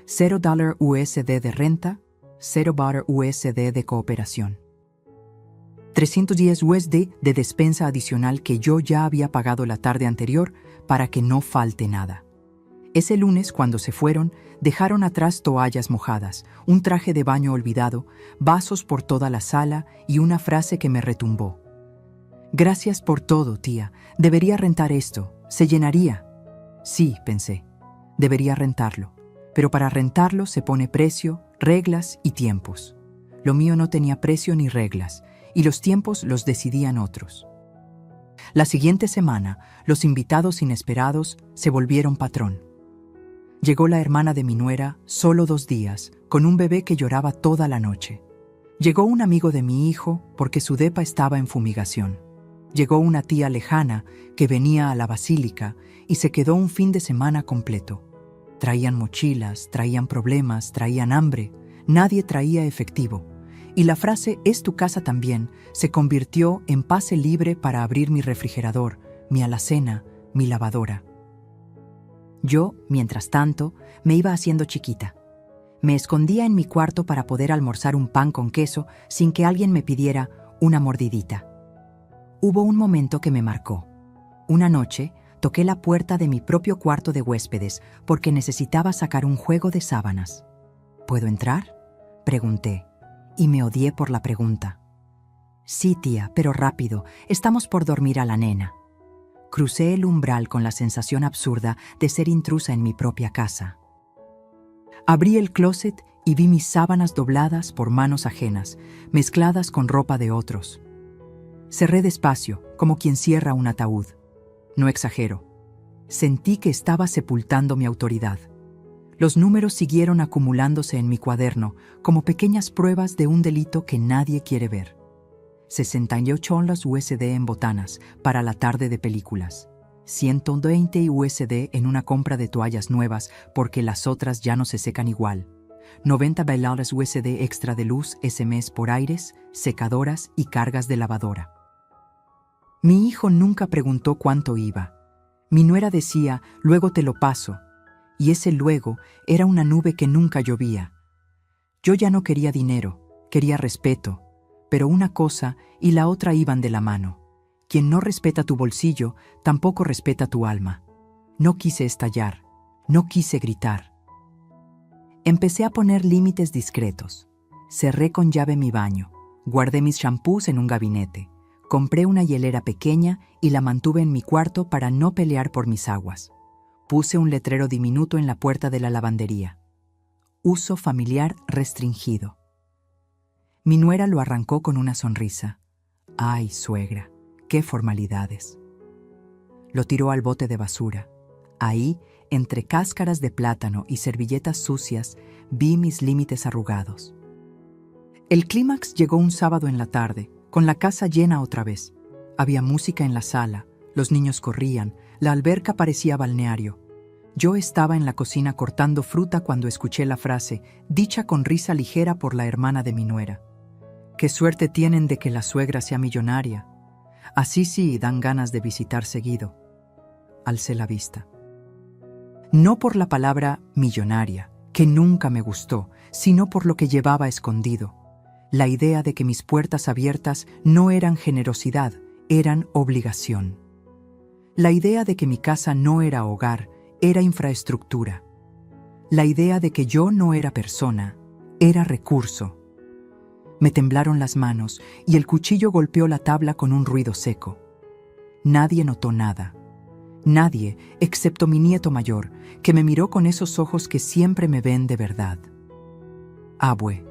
$0 USD de renta, $0 USD de cooperación. 310 USD de despensa adicional que yo ya había pagado la tarde anterior para que no falte nada. Ese lunes, cuando se fueron, dejaron atrás toallas mojadas, un traje de baño olvidado, vasos por toda la sala y una frase que me retumbó. Gracias por todo, tía. Debería rentar esto. Se llenaría. Sí, pensé. Debería rentarlo. Pero para rentarlo se pone precio, reglas y tiempos. Lo mío no tenía precio ni reglas, y los tiempos los decidían otros. La siguiente semana, los invitados inesperados se volvieron patrón. Llegó la hermana de mi nuera, solo 2 días, con un bebé que lloraba toda la noche. Llegó un amigo de mi hijo porque su depa estaba en fumigación. Llegó una tía lejana que venía a la basílica y se quedó un fin de semana completo. Traían mochilas, traían problemas, traían hambre. Nadie traía efectivo. Y la frase «es tu casa también» se convirtió en pase libre para abrir mi refrigerador, mi alacena, mi lavadora. Yo, mientras tanto, me iba haciendo chiquita. Me escondía en mi cuarto para poder almorzar un pan con queso sin que alguien me pidiera una mordidita. Hubo un momento que me marcó. Una noche, toqué la puerta de mi propio cuarto de huéspedes porque necesitaba sacar un juego de sábanas. ¿Puedo entrar?, pregunté, y me odié por la pregunta. Sí, tía, pero rápido, estamos por dormir a la nena. Crucé el umbral con la sensación absurda de ser intrusa en mi propia casa. Abrí el closet y vi mis sábanas dobladas por manos ajenas, mezcladas con ropa de otros. Cerré despacio, como quien cierra un ataúd. No exagero. Sentí que estaba sepultando mi autoridad. Los números siguieron acumulándose en mi cuaderno, como pequeñas pruebas de un delito que nadie quiere ver. 68 USD en botanas para la tarde de películas. 120 USD en una compra de toallas nuevas porque las otras ya no se secan igual. 90 USD extra de luz ese mes por aires, secadoras y cargas de lavadora. Mi hijo nunca preguntó cuánto iba. Mi nuera decía, luego te lo paso, y ese luego era una nube que nunca llovía. Yo ya no quería dinero, quería respeto, pero una cosa y la otra iban de la mano. Quien no respeta tu bolsillo, tampoco respeta tu alma. No quise estallar, no quise gritar. Empecé a poner límites discretos. Cerré con llave mi baño, guardé mis shampoos en un gabinete, compré una hielera pequeña y la mantuve en mi cuarto para no pelear por mis aguas. Puse un letrero diminuto en la puerta de la lavandería. Uso familiar restringido. Mi nuera lo arrancó con una sonrisa. ¡Ay, suegra! ¡Qué formalidades! Lo tiró al bote de basura. Ahí, entre cáscaras de plátano y servilletas sucias, vi mis límites arrugados. El clímax llegó un sábado en la tarde, con la casa llena otra vez. Había música en la sala, los niños corrían, la alberca parecía balneario. Yo estaba en la cocina cortando fruta cuando escuché la frase, dicha con risa ligera por la hermana de mi nuera. ¡Qué suerte tienen de que la suegra sea millonaria! Así sí dan ganas de visitar seguido. Alcé la vista. No por la palabra millonaria, que nunca me gustó, sino por lo que llevaba escondido. La idea de que mis puertas abiertas no eran generosidad, eran obligación. La idea de que mi casa no era hogar, era infraestructura. La idea de que yo no era persona, era recurso. Me temblaron las manos y el cuchillo golpeó la tabla con un ruido seco. Nadie notó nada. Nadie, excepto mi nieto mayor, que me miró con esos ojos que siempre me ven de verdad. Abue,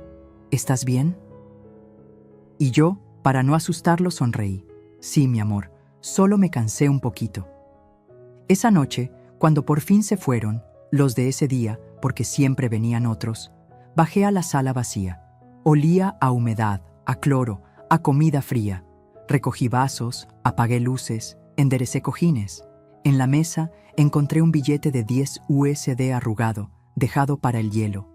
¿estás bien? Y yo, para no asustarlo, sonreí. Sí, mi amor, solo me cansé un poquito. Esa noche, cuando por fin se fueron, los de ese día, porque siempre venían otros, bajé a la sala vacía. Olía a humedad, a cloro, a comida fría. Recogí vasos, apagué luces, enderecé cojines. En la mesa encontré un billete de 10 USD arrugado, dejado para el hielo.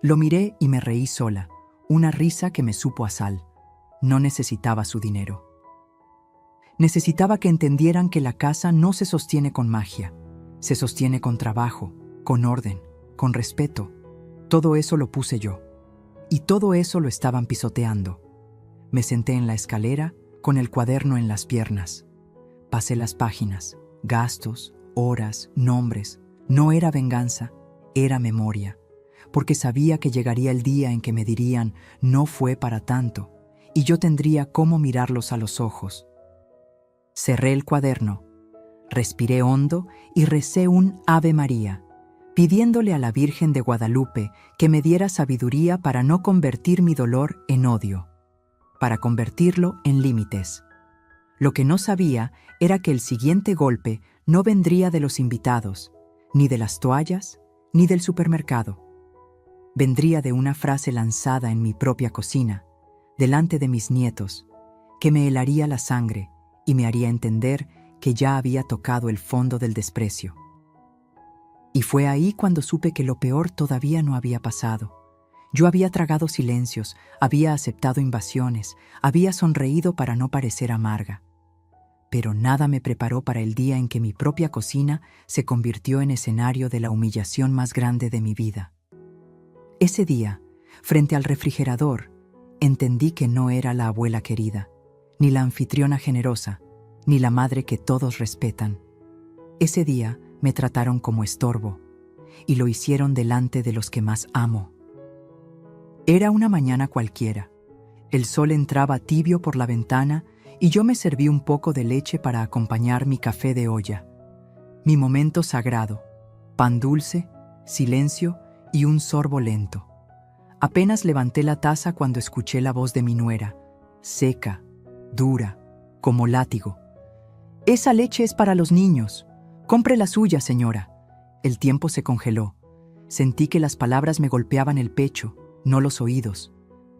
Lo miré y me reí sola, una risa que me supo a sal. No necesitaba su dinero. Necesitaba que entendieran que la casa no se sostiene con magia. Se sostiene con trabajo, con orden, con respeto. Todo eso lo puse yo. Y todo eso lo estaban pisoteando. Me senté en la escalera con el cuaderno en las piernas. Pasé las páginas, gastos, horas, nombres. No era venganza, era memoria, porque sabía que llegaría el día en que me dirían no fue para tanto, y yo tendría cómo mirarlos a los ojos. Cerré el cuaderno, respiré hondo y recé un Ave María, pidiéndole a la Virgen de Guadalupe que me diera sabiduría para no convertir mi dolor en odio, para convertirlo en límites. Lo que no sabía era que el siguiente golpe no vendría de los invitados, ni de las toallas, ni del supermercado. Vendría de una frase lanzada en mi propia cocina, delante de mis nietos, que me helaría la sangre y me haría entender que ya había tocado el fondo del desprecio. Y fue ahí cuando supe que lo peor todavía no había pasado. Yo había tragado silencios, había aceptado invasiones, había sonreído para no parecer amarga. Pero nada me preparó para el día en que mi propia cocina se convirtió en escenario de la humillación más grande de mi vida. Ese día, frente al refrigerador, entendí que no era la abuela querida, ni la anfitriona generosa, ni la madre que todos respetan. Ese día me trataron como estorbo, y lo hicieron delante de los que más amo. Era una mañana cualquiera. El sol entraba tibio por la ventana y yo me serví un poco de leche para acompañar mi café de olla. Mi momento sagrado, pan dulce, silencio y un sorbo lento. Apenas levanté la taza cuando escuché la voz de mi nuera, seca, dura, como látigo. «Esa leche es para los niños. Compre la suya, señora». El tiempo se congeló. Sentí que las palabras me golpeaban el pecho, no los oídos.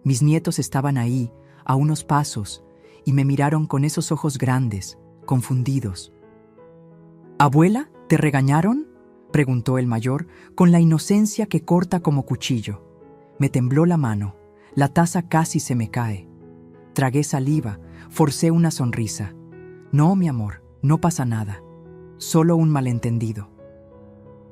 Mis nietos estaban ahí, a unos pasos, y me miraron con esos ojos grandes, confundidos. «¿Abuela, te regañaron?», preguntó el mayor, con la inocencia que corta como cuchillo. Me tembló la mano, la taza casi se me cae. Tragué saliva, forcé una sonrisa. «No, mi amor, no pasa nada. Solo un malentendido».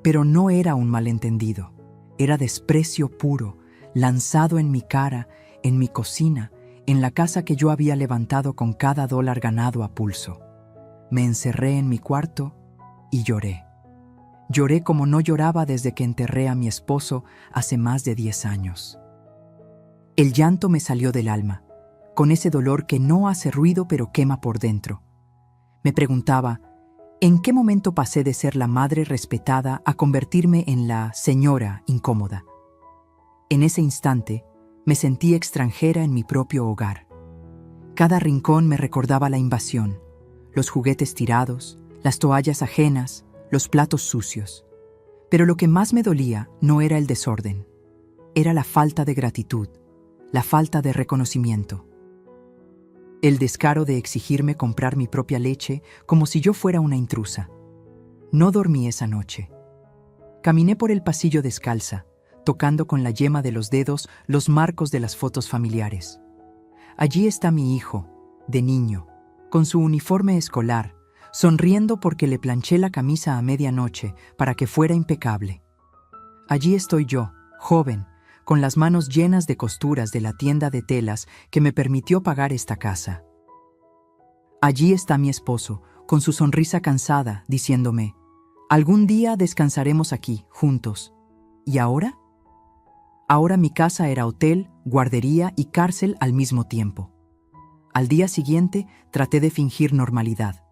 Pero no era un malentendido, era desprecio puro, lanzado en mi cara, en mi cocina, en la casa que yo había levantado con cada dólar ganado a pulso. Me encerré en mi cuarto y lloré. Lloré como no lloraba desde que enterré a mi esposo hace más de 10 años. El llanto me salió del alma, con ese dolor que no hace ruido pero quema por dentro. Me preguntaba, ¿en qué momento pasé de ser la madre respetada a convertirme en la señora incómoda? En ese instante, me sentí extranjera en mi propio hogar. Cada rincón me recordaba la invasión, los juguetes tirados, las toallas ajenas, los platos sucios. Pero lo que más me dolía no era el desorden, era la falta de gratitud, la falta de reconocimiento. El descaro de exigirme comprar mi propia leche como si yo fuera una intrusa. No dormí esa noche. Caminé por el pasillo descalza, tocando con la yema de los dedos los marcos de las fotos familiares. Allí está mi hijo, de niño, con su uniforme escolar, sonriendo porque le planché la camisa a medianoche para que fuera impecable. Allí estoy yo, joven, con las manos llenas de costuras de la tienda de telas que me permitió pagar esta casa. Allí está mi esposo, con su sonrisa cansada, diciéndome, «Algún día descansaremos aquí, juntos». ¿Y ahora? Ahora mi casa era hotel, guardería y cárcel al mismo tiempo. Al día siguiente traté de fingir normalidad.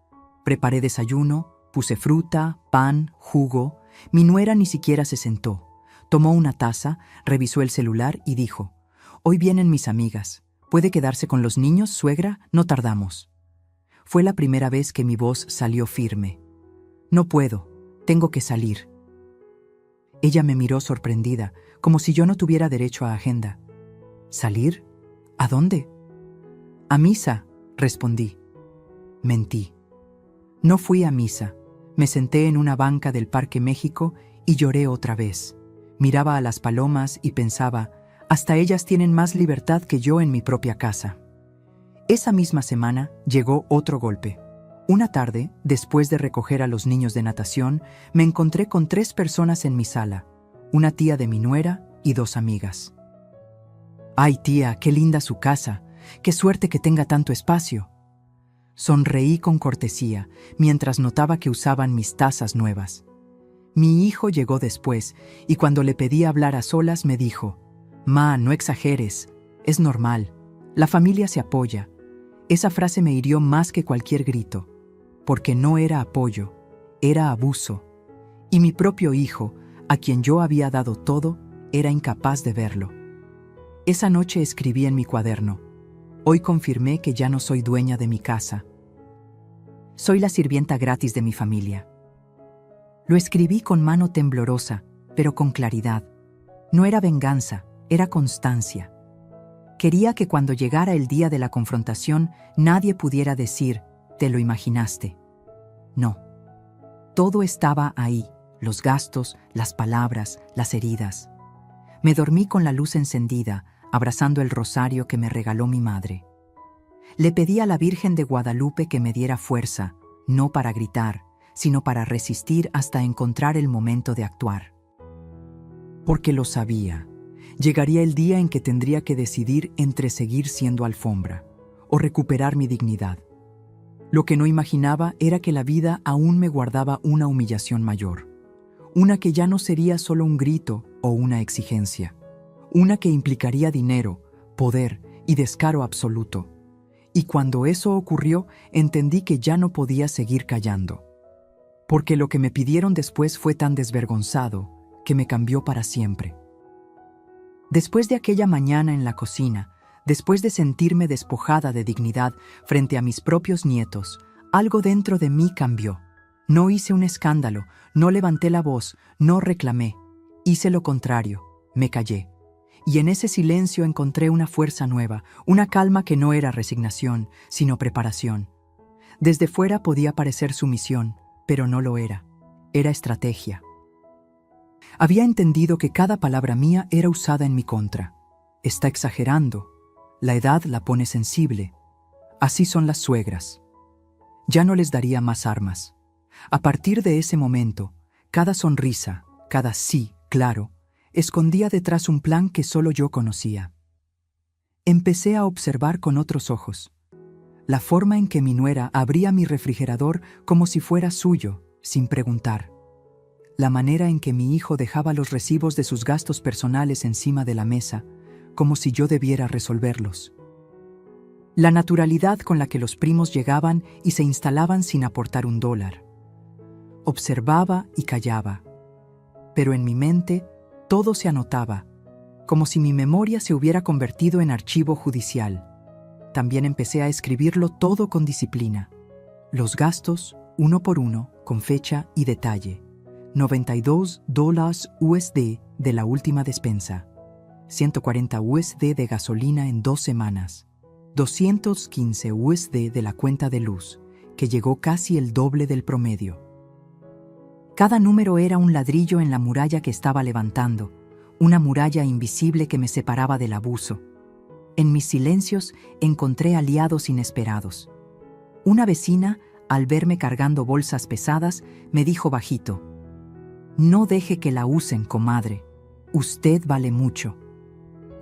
Preparé desayuno, puse fruta, pan, jugo. Mi nuera ni siquiera se sentó. Tomó una taza, revisó el celular y dijo, «Hoy vienen mis amigas. ¿Puede quedarse con los niños, suegra? No tardamos». Fue la primera vez que mi voz salió firme. «No puedo, tengo que salir». Ella me miró sorprendida, como si yo no tuviera derecho a agenda. ¿Salir? ¿A dónde? «A misa», respondí. Mentí. No fui a misa. Me senté en una banca del Parque México y lloré otra vez. Miraba a las palomas y pensaba, hasta ellas tienen más libertad que yo en mi propia casa. Esa misma semana llegó otro golpe. Una tarde, después de recoger a los niños de natación, me encontré con 3 personas en mi sala, una tía de mi nuera y 2 amigas. «Ay, tía, qué linda su casa. Qué suerte que tenga tanto espacio». Sonreí con cortesía mientras notaba que usaban mis tazas nuevas. Mi hijo llegó después y cuando le pedí hablar a solas me dijo: «Ma, no exageres, es normal. La familia se apoya». Esa frase me hirió más que cualquier grito, porque no era apoyo, era abuso. Y mi propio hijo, a quien yo había dado todo, era incapaz de verlo. Esa noche escribí en mi cuaderno: «Hoy confirmé que ya no soy dueña de mi casa. Soy la sirvienta gratis de mi familia». Lo escribí con mano temblorosa, pero con claridad. No era venganza, era constancia. Quería que cuando llegara el día de la confrontación, nadie pudiera decir: «¿Te lo imaginaste?». No. Todo estaba ahí, los gastos, las palabras, las heridas. Me dormí con la luz encendida, abrazando el rosario que me regaló mi madre. Le pedí a la Virgen de Guadalupe que me diera fuerza, no para gritar, sino para resistir hasta encontrar el momento de actuar. Porque lo sabía. Llegaría el día en que tendría que decidir entre seguir siendo alfombra o recuperar mi dignidad. Lo que no imaginaba era que la vida aún me guardaba una humillación mayor. Una que ya no sería solo un grito o una exigencia. Una que implicaría dinero, poder y descaro absoluto. Y cuando eso ocurrió, entendí que ya no podía seguir callando. Porque lo que me pidieron después fue tan desvergonzado que me cambió para siempre. Después de aquella mañana en la cocina, después de sentirme despojada de dignidad frente a mis propios nietos, algo dentro de mí cambió. No hice un escándalo, no levanté la voz, no reclamé. Hice lo contrario, me callé. Y en ese silencio encontré una fuerza nueva, una calma que no era resignación, sino preparación. Desde fuera podía parecer sumisión, pero no lo era. Era estrategia. Había entendido que cada palabra mía era usada en mi contra. Está exagerando. La edad la pone sensible. Así son las suegras. Ya no les daría más armas. A partir de ese momento, cada sonrisa, cada sí, claro, escondía detrás un plan que solo yo conocía. Empecé a observar con otros ojos. La forma en que mi nuera abría mi refrigerador como si fuera suyo, sin preguntar. La manera en que mi hijo dejaba los recibos de sus gastos personales encima de la mesa, como si yo debiera resolverlos. La naturalidad con la que los primos llegaban y se instalaban sin aportar $1. Observaba y callaba, pero en mi mente todo se anotaba, como si mi memoria se hubiera convertido en archivo judicial. También empecé a escribirlo todo con disciplina. Los gastos, uno por uno, con fecha y detalle. $92 USD de la última despensa. 140 USD de gasolina en 2 semanas. 215 USD de la cuenta de luz, que llegó casi el doble del promedio. Cada número era un ladrillo en la muralla que estaba levantando, una muralla invisible que me separaba del abuso. En mis silencios encontré aliados inesperados. Una vecina, al verme cargando bolsas pesadas, me dijo bajito: «No deje que la usen, comadre. Usted vale mucho».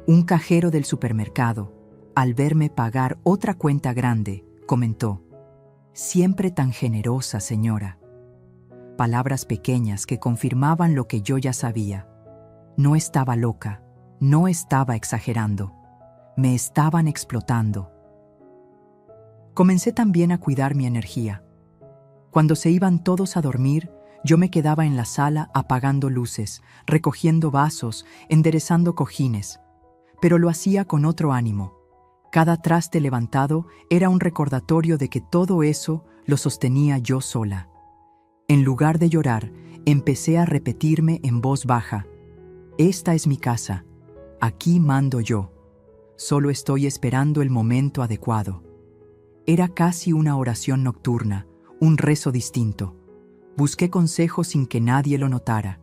Un cajero del supermercado, al verme pagar otra cuenta grande, comentó: «Siempre tan generosa, señora». Palabras pequeñas que confirmaban lo que yo ya sabía. No estaba loca, no estaba exagerando. Me estaban explotando. Comencé también a cuidar mi energía. Cuando se iban todos a dormir, yo me quedaba en la sala apagando luces, recogiendo vasos, enderezando cojines. Pero lo hacía con otro ánimo. Cada traste levantado era un recordatorio de que todo eso lo sostenía yo sola. En lugar de llorar, empecé a repetirme en voz baja: «Esta es mi casa. Aquí mando yo. Solo estoy esperando el momento adecuado». Era casi una oración nocturna, un rezo distinto. Busqué consejo sin que nadie lo notara.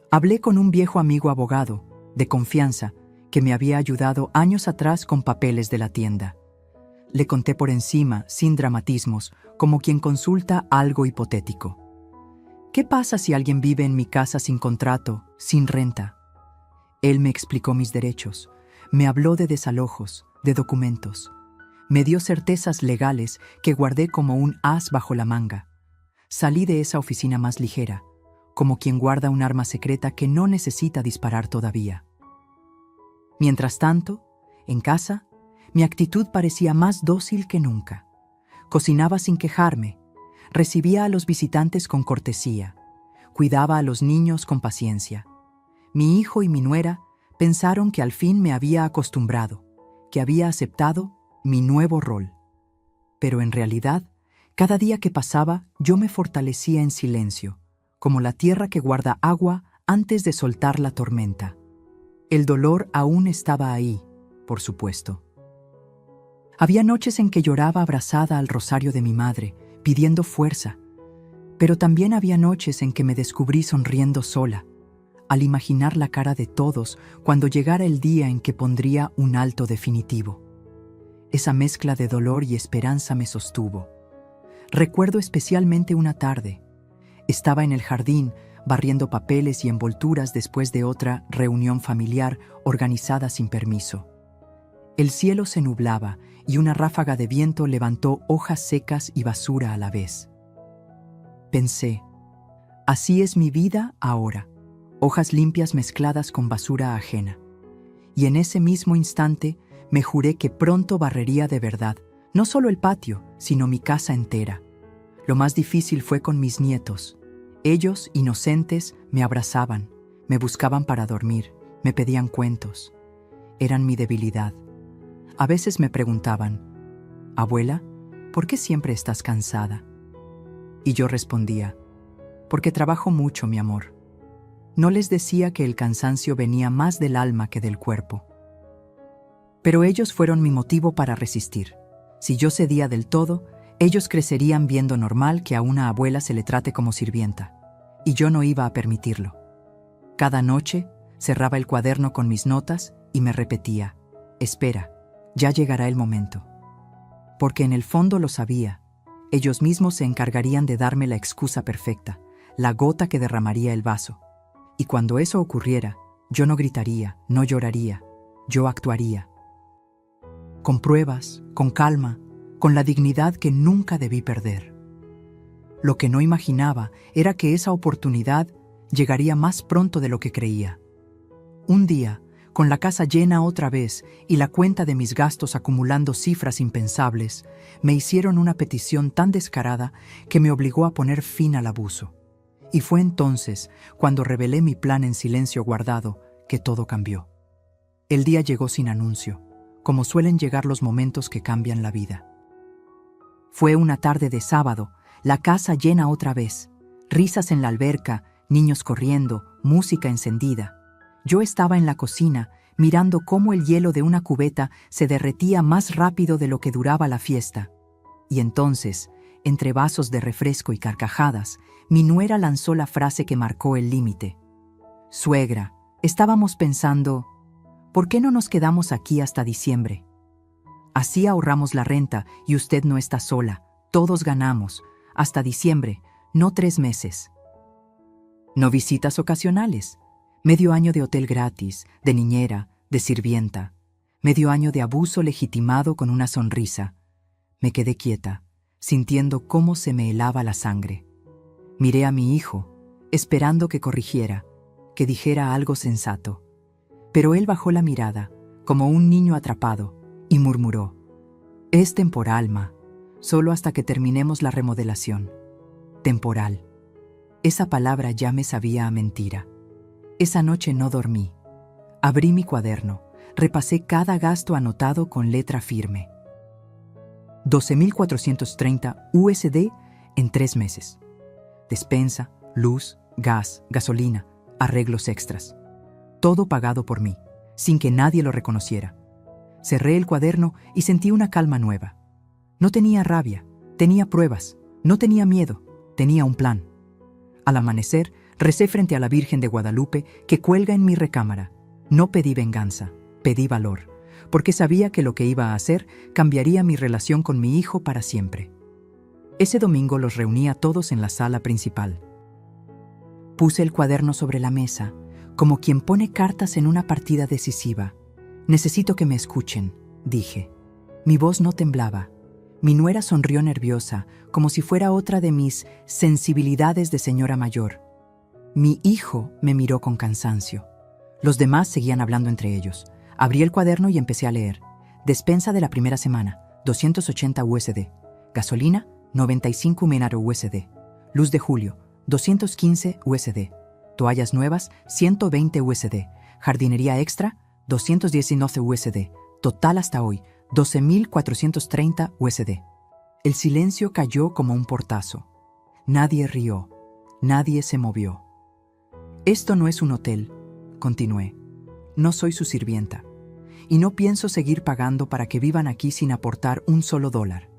Hablé con un viejo amigo abogado, de confianza, que me había ayudado años atrás con papeles de la tienda. Le conté por encima, sin dramatismos, como quien consulta algo hipotético. ¿Qué pasa si alguien vive en mi casa sin contrato, sin renta? Él me explicó mis derechos, me habló de desalojos, de documentos, me dio certezas legales que guardé como un as bajo la manga. Salí de esa oficina más ligera, como quien guarda un arma secreta que no necesita disparar todavía. Mientras tanto, en casa, mi actitud parecía más dócil que nunca. Cocinaba sin quejarme, recibía a los visitantes con cortesía, cuidaba a los niños con paciencia. Mi hijo y mi nuera pensaron que al fin me había acostumbrado, que había aceptado mi nuevo rol. Pero en realidad, cada día que pasaba, yo me fortalecía en silencio, como la tierra que guarda agua antes de soltar la tormenta. El dolor aún estaba ahí, por supuesto. Había noches en que lloraba abrazada al rosario de mi madre, pidiendo fuerza, pero también había noches en que me descubrí sonriendo sola, al imaginar la cara de todos cuando llegara el día en que pondría un alto definitivo. Esa mezcla de dolor y esperanza me sostuvo. Recuerdo especialmente una tarde. Estaba en el jardín, barriendo papeles y envolturas después de otra reunión familiar organizada sin permiso. El cielo se nublaba y una ráfaga de viento levantó hojas secas y basura a la vez. Pensé, así es mi vida ahora, hojas limpias mezcladas con basura ajena. Y en ese mismo instante me juré que pronto barrería de verdad, no solo el patio, sino mi casa entera. Lo más difícil fue con mis nietos. Ellos, inocentes, me abrazaban, me buscaban para dormir, me pedían cuentos. Eran mi debilidad. A veces me preguntaban, «Abuela, ¿por qué siempre estás cansada?» Y yo respondía, «Porque trabajo mucho, mi amor». No les decía que el cansancio venía más del alma que del cuerpo. Pero ellos fueron mi motivo para resistir. Si yo cedía del todo, ellos crecerían viendo normal que a una abuela se le trate como sirvienta. Y yo no iba a permitirlo. Cada noche cerraba el cuaderno con mis notas y me repetía, «Espera, ya llegará el momento». Porque en el fondo lo sabía. Ellos mismos se encargarían de darme la excusa perfecta, la gota que derramaría el vaso. Y cuando eso ocurriera, yo no gritaría, no lloraría, yo actuaría. Con pruebas, con calma, con la dignidad que nunca debí perder. Lo que no imaginaba era que esa oportunidad llegaría más pronto de lo que creía. Un día, con la casa llena otra vez y la cuenta de mis gastos acumulando cifras impensables, me hicieron una petición tan descarada que me obligó a poner fin al abuso. Y fue entonces, cuando revelé mi plan en silencio guardado, que todo cambió. El día llegó sin anuncio, como suelen llegar los momentos que cambian la vida. Fue una tarde de sábado, la casa llena otra vez, risas en la alberca, niños corriendo, música encendida. Yo estaba en la cocina, mirando cómo el hielo de una cubeta se derretía más rápido de lo que duraba la fiesta. Y entonces, entre vasos de refresco y carcajadas, mi nuera lanzó la frase que marcó el límite. «Suegra, estábamos pensando, ¿por qué no nos quedamos aquí hasta diciembre? Así ahorramos la renta y usted no está sola, todos ganamos, hasta diciembre, no 3 meses». No visitas ocasionales, medio año de hotel gratis, de niñera, de sirvienta, medio año de abuso legitimado con una sonrisa. Me quedé quieta, sintiendo cómo se me helaba la sangre. Miré a mi hijo, esperando que corrigiera, que dijera algo sensato. Pero él bajó la mirada, como un niño atrapado, y murmuró, «Es temporal, ma, solo hasta que terminemos la remodelación». Temporal. Esa palabra ya me sabía a mentira. Esa noche no dormí. Abrí mi cuaderno, repasé cada gasto anotado con letra firme. 12.430 USD en 3 meses. Despensa, luz, gas, gasolina, arreglos extras. Todo pagado por mí, sin que nadie lo reconociera. Cerré el cuaderno y sentí una calma nueva. No tenía rabia, tenía pruebas, no tenía miedo, tenía un plan. Al amanecer, recé frente a la Virgen de Guadalupe que cuelga en mi recámara. No pedí venganza, pedí valor, porque sabía que lo que iba a hacer cambiaría mi relación con mi hijo para siempre. Ese domingo los reuní a todos en la sala principal. Puse el cuaderno sobre la mesa, como quien pone cartas en una partida decisiva. Necesito que me escuchen, dije. Mi voz no temblaba. Mi nuera sonrió nerviosa, como si fuera otra de mis sensibilidades de señora mayor. Mi hijo me miró con cansancio. Los demás seguían hablando entre ellos. Abrí el cuaderno y empecé a leer. Despensa de la primera semana, 280 USD. Gasolina, 95 USD. Luz de julio, 215 USD. Toallas nuevas, 120 USD. Jardinería extra, 219 USD. Total hasta hoy, 12.430 USD. El silencio cayó como un portazo. Nadie rió. Nadie se movió. Esto no es un hotel, continué. No soy su sirvienta. Y no pienso seguir pagando para que vivan aquí sin aportar un solo dólar.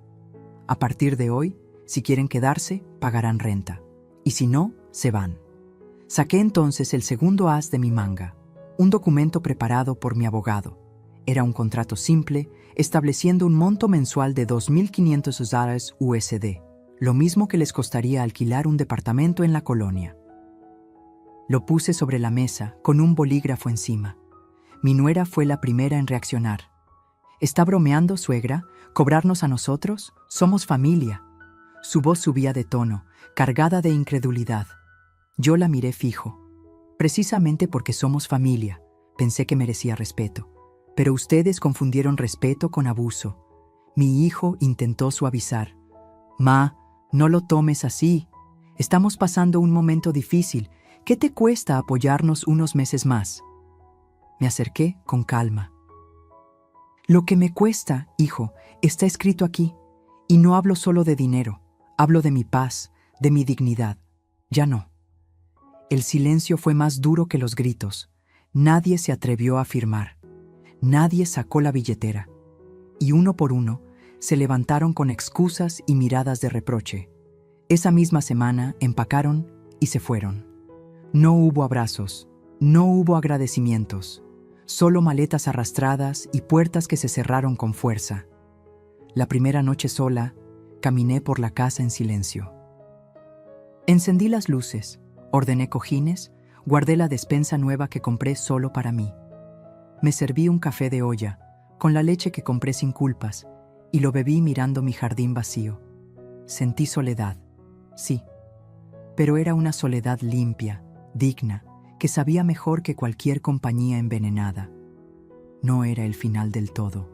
A partir de hoy, si quieren quedarse, pagarán renta. Y si no, se van. Saqué entonces el segundo as de mi manga, un documento preparado por mi abogado. Era un contrato simple, estableciendo un monto mensual de $2.500 USD, lo mismo que les costaría alquilar un departamento en la colonia. Lo puse sobre la mesa, con un bolígrafo encima. Mi nuera fue la primera en reaccionar. ¿Está bromeando, suegra? ¿Cobrarnos a nosotros? Somos familia. Su voz subía de tono, cargada de incredulidad. Yo la miré fijo. Precisamente porque somos familia, pensé que merecía respeto. Pero ustedes confundieron respeto con abuso. Mi hijo intentó suavizar. Ma, no lo tomes así. Estamos pasando un momento difícil. ¿Qué te cuesta apoyarnos unos meses más? Me acerqué con calma. Lo que me cuesta, hijo, está escrito aquí. Y no hablo solo de dinero. Hablo de mi paz, de mi dignidad. Ya no. El silencio fue más duro que los gritos. Nadie se atrevió a afirmar. Nadie sacó la billetera. Y uno por uno, se levantaron con excusas y miradas de reproche. Esa misma semana empacaron y se fueron. No hubo abrazos, no hubo agradecimientos, solo maletas arrastradas y puertas que se cerraron con fuerza. La primera noche sola, caminé por la casa en silencio. Encendí las luces, ordené cojines, guardé la despensa nueva que compré solo para mí. Me serví un café de olla, con la leche que compré sin culpas, y lo bebí mirando mi jardín vacío. Sentí soledad, sí, pero era una soledad limpia, digna, que sabía mejor que cualquier compañía envenenada. No era el final del todo.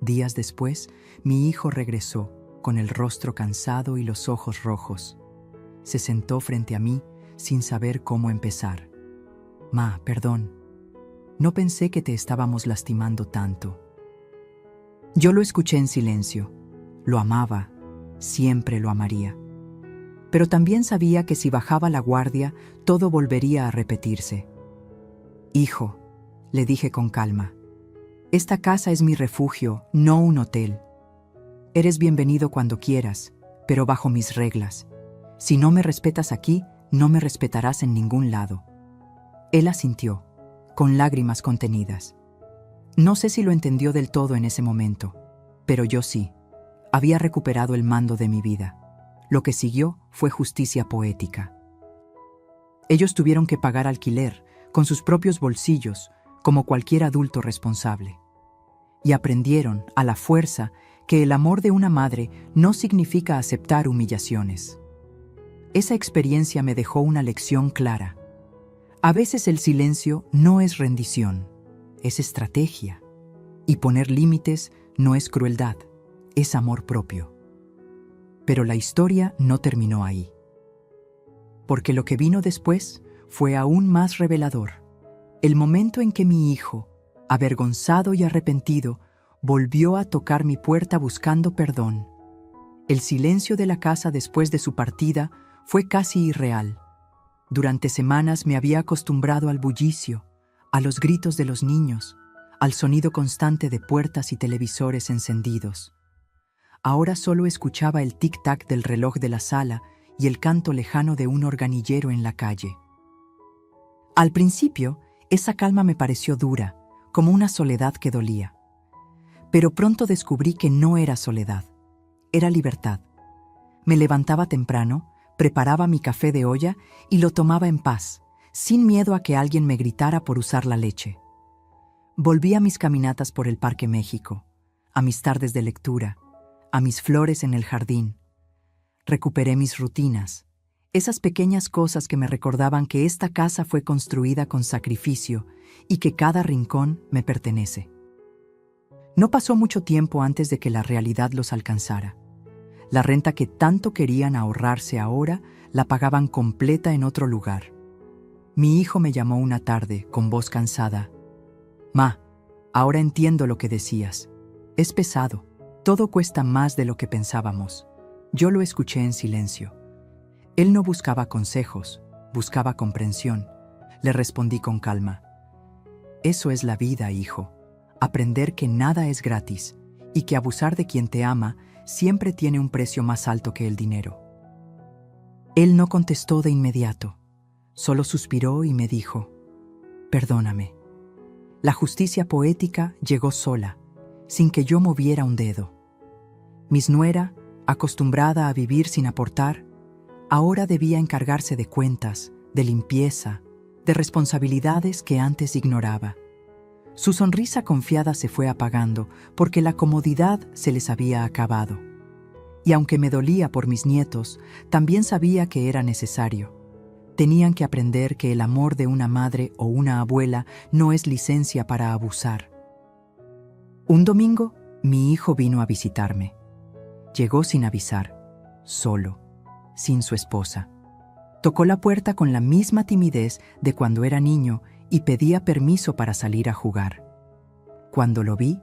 Días después, mi hijo regresó, con el rostro cansado y los ojos rojos. Se sentó frente a mí, sin saber cómo empezar. Ma, perdón. No pensé que te estábamos lastimando tanto. Yo lo escuché en silencio. Lo amaba, siempre lo amaría. Pero también sabía que si bajaba la guardia, todo volvería a repetirse. Hijo, le dije con calma, esta casa es mi refugio, no un hotel. Eres bienvenido cuando quieras, pero bajo mis reglas. Si no me respetas aquí, no me respetarás en ningún lado. Él asintió, con lágrimas contenidas. No sé si lo entendió del todo en ese momento, pero yo sí. Había recuperado el mando de mi vida. Lo que siguió fue justicia poética. Ellos tuvieron que pagar alquiler, con sus propios bolsillos, como cualquier adulto responsable. Y aprendieron, a la fuerza, que el amor de una madre no significa aceptar humillaciones. Esa experiencia me dejó una lección clara. A veces el silencio no es rendición, es estrategia. Y poner límites no es crueldad, es amor propio. Pero la historia no terminó ahí. Porque lo que vino después fue aún más revelador. El momento en que mi hijo, avergonzado y arrepentido, volvió a tocar mi puerta buscando perdón. El silencio de la casa después de su partida fue casi irreal. Durante semanas me había acostumbrado al bullicio, a los gritos de los niños, al sonido constante de puertas y televisores encendidos. Ahora solo escuchaba el tic-tac del reloj de la sala y el canto lejano de un organillero en la calle. Al principio, esa calma me pareció dura, como una soledad que dolía. Pero pronto descubrí que no era soledad, era libertad. Me levantaba temprano, preparaba mi café de olla y lo tomaba en paz, sin miedo a que alguien me gritara por usar la leche. Volví a mis caminatas por el Parque México, a mis tardes de lectura, a mis flores en el jardín. Recuperé mis rutinas, esas pequeñas cosas que me recordaban que esta casa fue construida con sacrificio y que cada rincón me pertenece. No pasó mucho tiempo antes de que la realidad los alcanzara. La renta que tanto querían ahorrarse ahora la pagaban completa en otro lugar. Mi hijo me llamó una tarde, con voz cansada. «Ma, ahora entiendo lo que decías. Es pesado. Todo cuesta más de lo que pensábamos». Yo lo escuché en silencio. Él no buscaba consejos, buscaba comprensión. Le respondí con calma. «Eso es la vida, hijo. Aprender que nada es gratis y que abusar de quien te ama siempre tiene un precio más alto que el dinero». Él no contestó de inmediato. Solo suspiró y me dijo: «Perdóname». La justicia poética llegó sola, sin que yo moviera un dedo. Mi nuera, acostumbrada a vivir sin aportar, ahora debía encargarse de cuentas, de limpieza, de responsabilidades que antes ignoraba. Su sonrisa confiada se fue apagando porque la comodidad se les había acabado. Y aunque me dolía por mis nietos, también sabía que era necesario. Tenían que aprender que el amor de una madre o una abuela no es licencia para abusar. Un domingo, mi hijo vino a visitarme. Llegó sin avisar, solo, sin su esposa. Tocó la puerta con la misma timidez de cuando era niño y pedía permiso para salir a jugar. Cuando lo vi,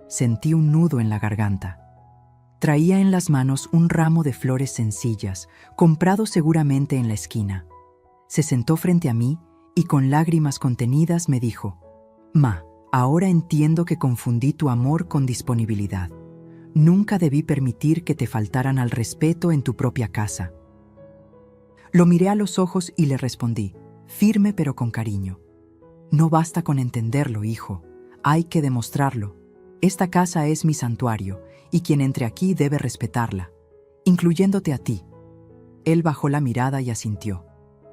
sentí un nudo en la garganta. Traía en las manos un ramo de flores sencillas, comprado seguramente en la esquina. Se sentó frente a mí y con lágrimas contenidas me dijo: «Ma, ahora entiendo que confundí tu amor con disponibilidad. Nunca debí permitir que te faltaran al respeto en tu propia casa». Lo miré a los ojos y le respondí, firme pero con cariño: «No basta con entenderlo, hijo. Hay que demostrarlo. Esta casa es mi santuario y quien entre aquí debe respetarla, incluyéndote a ti». Él bajó la mirada y asintió.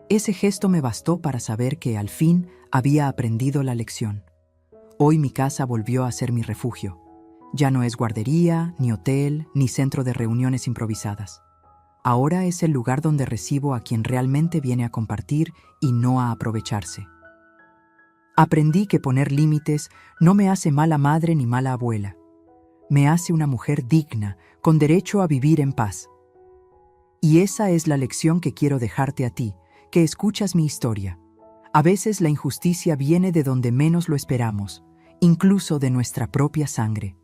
Ese gesto me bastó para saber que al fin había aprendido la lección. Hoy mi casa volvió a ser mi refugio. Ya no es guardería, ni hotel, ni centro de reuniones improvisadas. Ahora es el lugar donde recibo a quien realmente viene a compartir y no a aprovecharse. Aprendí que poner límites no me hace mala madre ni mala abuela. Me hace una mujer digna, con derecho a vivir en paz. Y esa es la lección que quiero dejarte a ti, que escuchas mi historia. A veces la injusticia viene de donde menos lo esperamos, incluso de nuestra propia sangre.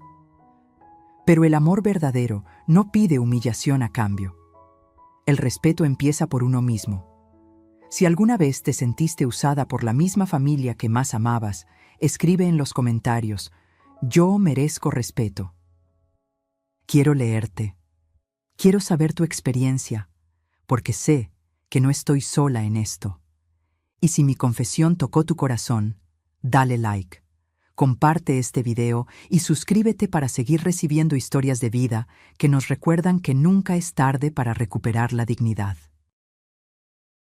Pero el amor verdadero no pide humillación a cambio. El respeto empieza por uno mismo. Si alguna vez te sentiste usada por la misma familia que más amabas, escribe en los comentarios: «Yo merezco respeto». Quiero leerte. Quiero saber tu experiencia, porque sé que no estoy sola en esto. Y si mi confesión tocó tu corazón, dale like, comparte este video y suscríbete para seguir recibiendo historias de vida que nos recuerdan que nunca es tarde para recuperar la dignidad.